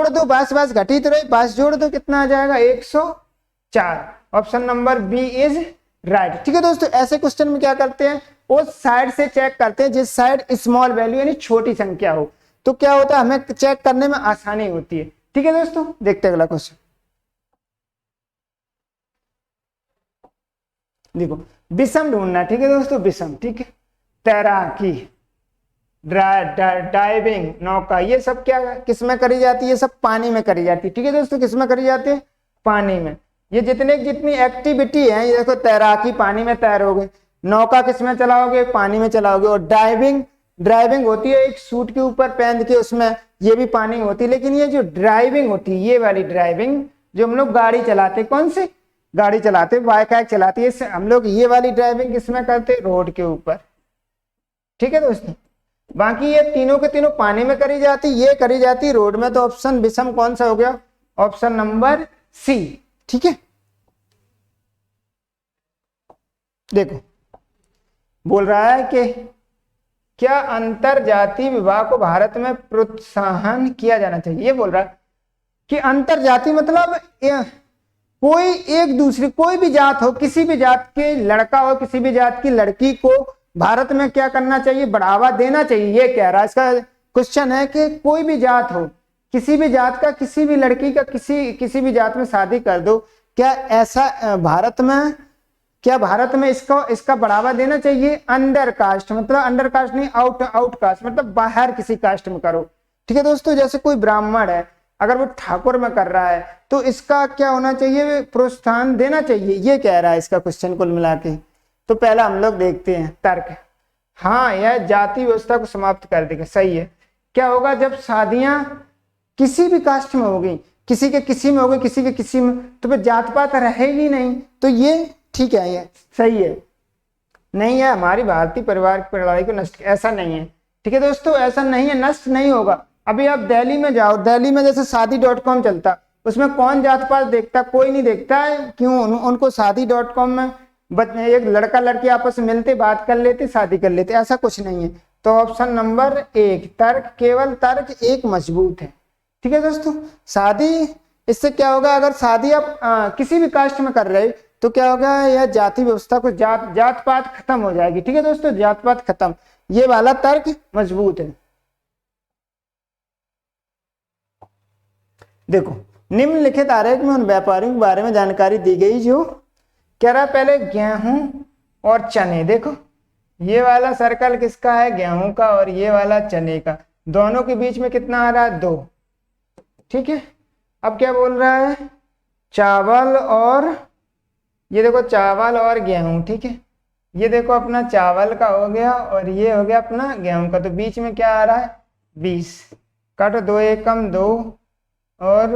दो, 22 घटी तो रही, 22 जोड़ दो, कितना आ जाएगा 104। Option number B is right. ठीक है दोस्तों, ऐसे क्वेश्चन में क्या करते हैं, उस साइड से चेक करते हैं जिस साइड स्मॉल वैल्यू यानी छोटी संख्या हो, तो क्या होता है हमें चेक करने में आसानी होती है। ठीक है दोस्तों, देखते हैं अगला क्वेश्चन। देखो विषम ढूंढना। ठीक है दोस्तों, विषम। ठीक है, तैराकी, डाइविंग, नौका, ये सब क्या किस में करी जाती है, ये सब पानी में करी जाती है। ठीक है दोस्तों, किस में करी जाती है, पानी में। ये जितनी एक्टिविटी है, ये देखो तैराकी पानी में तैरोगे, नौका किस में चलाओगे, पानी में चलाओगे, और ड्राइविंग होती है एक सूट के ऊपर पहन के, उसमें ये भी पानी होती है। लेकिन ये जो ड्राइविंग होती है, ये वाली ड्राइविंग जो हम लोग गाड़ी चलाते, कौन सी गाड़ी चलाते, बाइक चलाती है, हम लोग ये वाली ड्राइविंग किसमें करते, रोड के ऊपर। ठीक है दोस्तों, बाकी ये तीनों के तीनों पानी में करी जाती, ये करी जाती रोड में। तो ऑप्शन विषम कौन सा हो गया, ऑप्शन नंबर सी। ठीक है, देखो बोल रहा है कि क्या अंतर जाति विवाह को भारत में प्रोत्साहन किया जाना चाहिए। ये बोल रहा है कि अंतर जाति मतलब कोई एक दूसरी, कोई भी जात हो, किसी भी जात के लड़का हो, किसी भी जात की लड़की को भारत में क्या करना चाहिए, बढ़ावा देना चाहिए। ये कह रहा है, इसका क्वेश्चन है कि कोई भी जात हो, किसी भी जात का, किसी भी लड़की का किसी भी जात में शादी कर दो, क्या ऐसा भारत में इसका बढ़ावा देना चाहिए। अंडर कास्ट मतलब अंडर कास्ट नहीं, आउट कास्ट मतलब बाहर किसी कास्ट में करो। ठीक है दोस्तों, जैसे कोई ब्राह्मण है, अगर वो ठाकुर में कर रहा है तो इसका क्या होना चाहिए, प्रोत्साहन देना चाहिए। ये कह रहा है इसका क्वेश्चन कुल मिला के। तो पहला हम लोग देखते हैं तर्क। हाँ, यह जाति व्यवस्था को समाप्त कर देगा, सही है। क्या होगा, जब शादियां किसी भी कास्ट में होगी, किसी के किसी में होगी, किसी के किसी में, तो फिर जात पात रहेगी नहीं। तो ये ठीक है, ये सही है। नहीं है हमारी भारतीय परिवार की प्रणाली को नष्ट, ऐसा नहीं है। ठीक है दोस्तों, ऐसा नहीं है, नष्ट नहीं होगा। अभी आप दिल्ली में जाओ, दिल्ली में जैसे शादी.com चलता, उसमें कौन जात पात देखता, कोई नहीं देखता है। क्यों, उनको शादी.com में एक लड़का लड़की आपस में मिलते, बात कर लेते, शादी कर लेते, ऐसा कुछ नहीं है। तो ऑप्शन नंबर 1 तर्क, केवल तर्क एक मजबूत है। ठीक है दोस्तों, शादी, इससे क्या होगा, अगर शादी आप किसी भी कास्ट में कर रहे तो क्या होगा, यह जाति व्यवस्था को जात पात खत्म हो जाएगी। ठीक है दोस्तों, जात पात खत्म, ये वाला तर्क मजबूत है। देखो निम्नलिखित आरेख में उन व्यापारियों के बारे में जानकारी दी गई जो कह रहा, पहले गेहूं और चने। देखो ये वाला सर्कल किसका है, गेहूं का, और ये वाला चने का, दोनों के बीच में कितना आ रहा है, 2। ठीक है, अब क्या बोल रहा है, चावल और, ये देखो चावल और गेहूं। ठीक है, ये देखो अपना चावल का हो गया और ये हो गया अपना गेहूं का, तो बीच में क्या आ रहा है 20, काटो, 2 एकम 2 और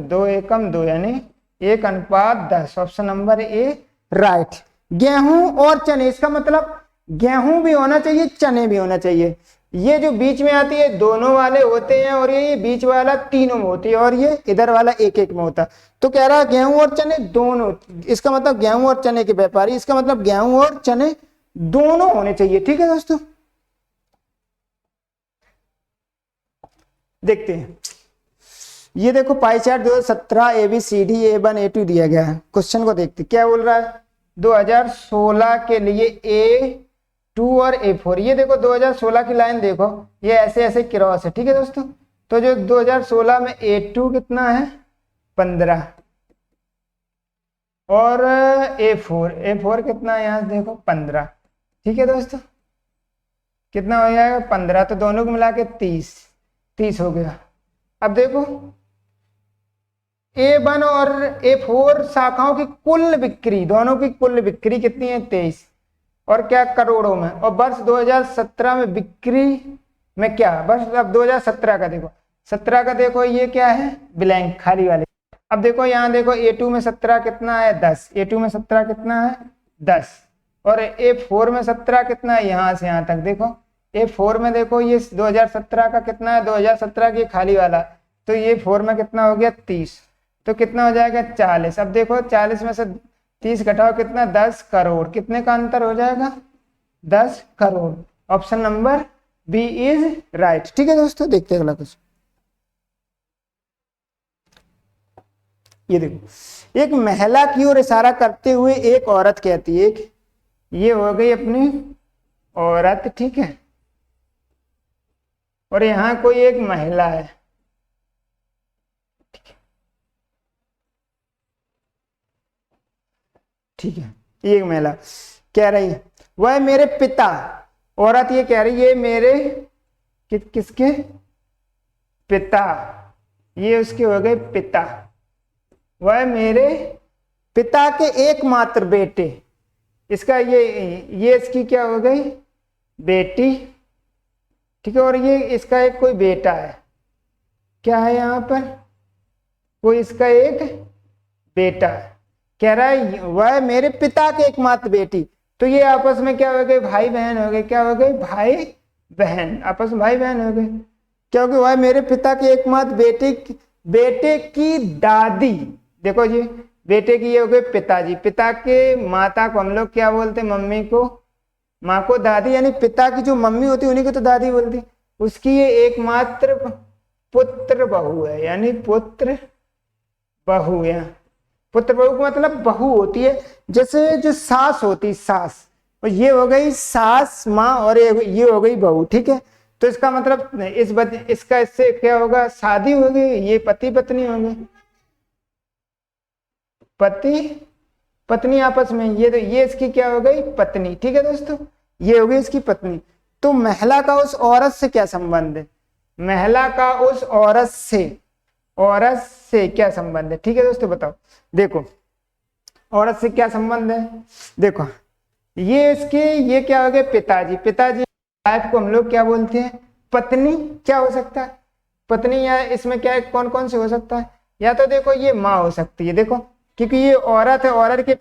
2 एकम 2 यानी 1:10। Option number A right. गेहूं और चने, इसका मतलब गेहूं भी होना चाहिए, चने भी होना चाहिए। ये जो बीच में आती है दोनों वाले होते हैं, और ये बीच वाला तीनों में होती है, और ये इधर वाला एक एक में होता। तो कह रहा है गेहूं और चने दोनों, इसका मतलब गेहूं और चने के व्यापारी, इसका मतलब गेहूं और चने दोनों होने चाहिए। ठीक है दोस्तों, देखते हैं। ये देखो pie chart 2017 ABCD A1 A2 दिया गया है। क्वेश्चन को देखते क्या बोल रहा है, 2016 के लिए A2 और A4। ये देखो 2016 की लाइन देखो, ये ऐसे ऐसे क्रॉस है। ठीक है दोस्तों, तो जो 2016 में A2 कितना है 15 और A4 कितना है, यहाँ देखो 15। ठीक है दोस्तों, कितना हो जाएगा 15, तो दोनों को मिला के 30 हो गया। अब देखो A1 और A4 शाखाओं की कुल बिक्री, दोनों की कुल बिक्री कितनी है? 23। और क्या? करोड़ों में। और वर्ष 2017 में बिक्री में क्या? वर्ष अब 2017 का देखो, 17 का देखो, ये क्या है? ब्लैंक, खाली वाले। अब देखो यहाँ देखो A2 में 17 कितना है? 10। A2 में 17 कितना है? 10। और A4 में 17 कितना है? यहाँ से यहाँ तक देखो, A4 में देखो ये 2017 का कितना है? 2017 की खाली वाला, तो ये 4 में कितना हो गया? 30। तो कितना हो जाएगा? 40। अब देखो 40 में से 30 घटाओ, कितना? 10 करोड़। कितने का अंतर हो जाएगा? 10 crore. Option number B is right. ठीक है दोस्तों, देखते हैं अगला क्वेश्चन। ये देखो, एक महिला की ओर इशारा करते हुए एक औरत कहती है, ये हो गई अपनी औरत, ठीक है, और यहां कोई एक महिला है, ठीक है, एक महिला कह रही है वह मेरे पिता, औरत ये कह रही है मेरे किसके? पिता, ये उसके हो गए पिता, वह मेरे पिता के एकमात्र बेटे, इसका ये इसकी क्या हो गई? बेटी, ठीक है, और ये इसका एक कोई बेटा है, क्या है यहाँ पर? कोई इसका एक बेटा है, कह रहा है वह मेरे पिता के एकमात्र बेटी, तो ये आपस में क्या हो गए? भाई बहन हो गए। क्या हो गए? भाई बहन, आपस में भाई बहन हो गए, क्योंकि वह मेरे पिता के एकमात्र बेटे की दादी, देखो जी, बेटे की ये हो गए पिताजी, पिता के माता को हम लोग क्या बोलते हैं? मम्मी को, माँ को दादी, यानी पिता की जो मम्मी होती है उन्हीं को तो दादी बोलती, उसकी ये एकमात्र पुत्र बहू है, यानी पुत्र बहू है। पुत्र बहू का मतलब बहू होती है, जैसे जो सास होती, सास, और ये हो गई सास माँ, और ये हो गई बहू, ठीक है। तो इसका मतलब इसका इससे क्या होगा? शादी होगी, ये पति पत्नी होंगे, पति पत्नी आपस में, ये इसकी क्या हो गई? पत्नी, ठीक है दोस्तों, ये हो गई इसकी पत्नी। तो महिला का उस औरत से क्या संबंध है? महिला का उस औरत से क्या संबंध है? ठीक है दोस्तों, बताओ। देखो औरत से क्या संबंध है, देखो ये क्या हो गए? पिताजी, पिताजी वाइफ को हम लोग क्या बोलते हैं? पत्नी। क्या हो सकता है? पत्नी, या इसमें क्या है? कौन कौन से हो सकता है? या तो देखो ये माँ हो सकती है, देखो, क्योंकि ये औरत है, औरत के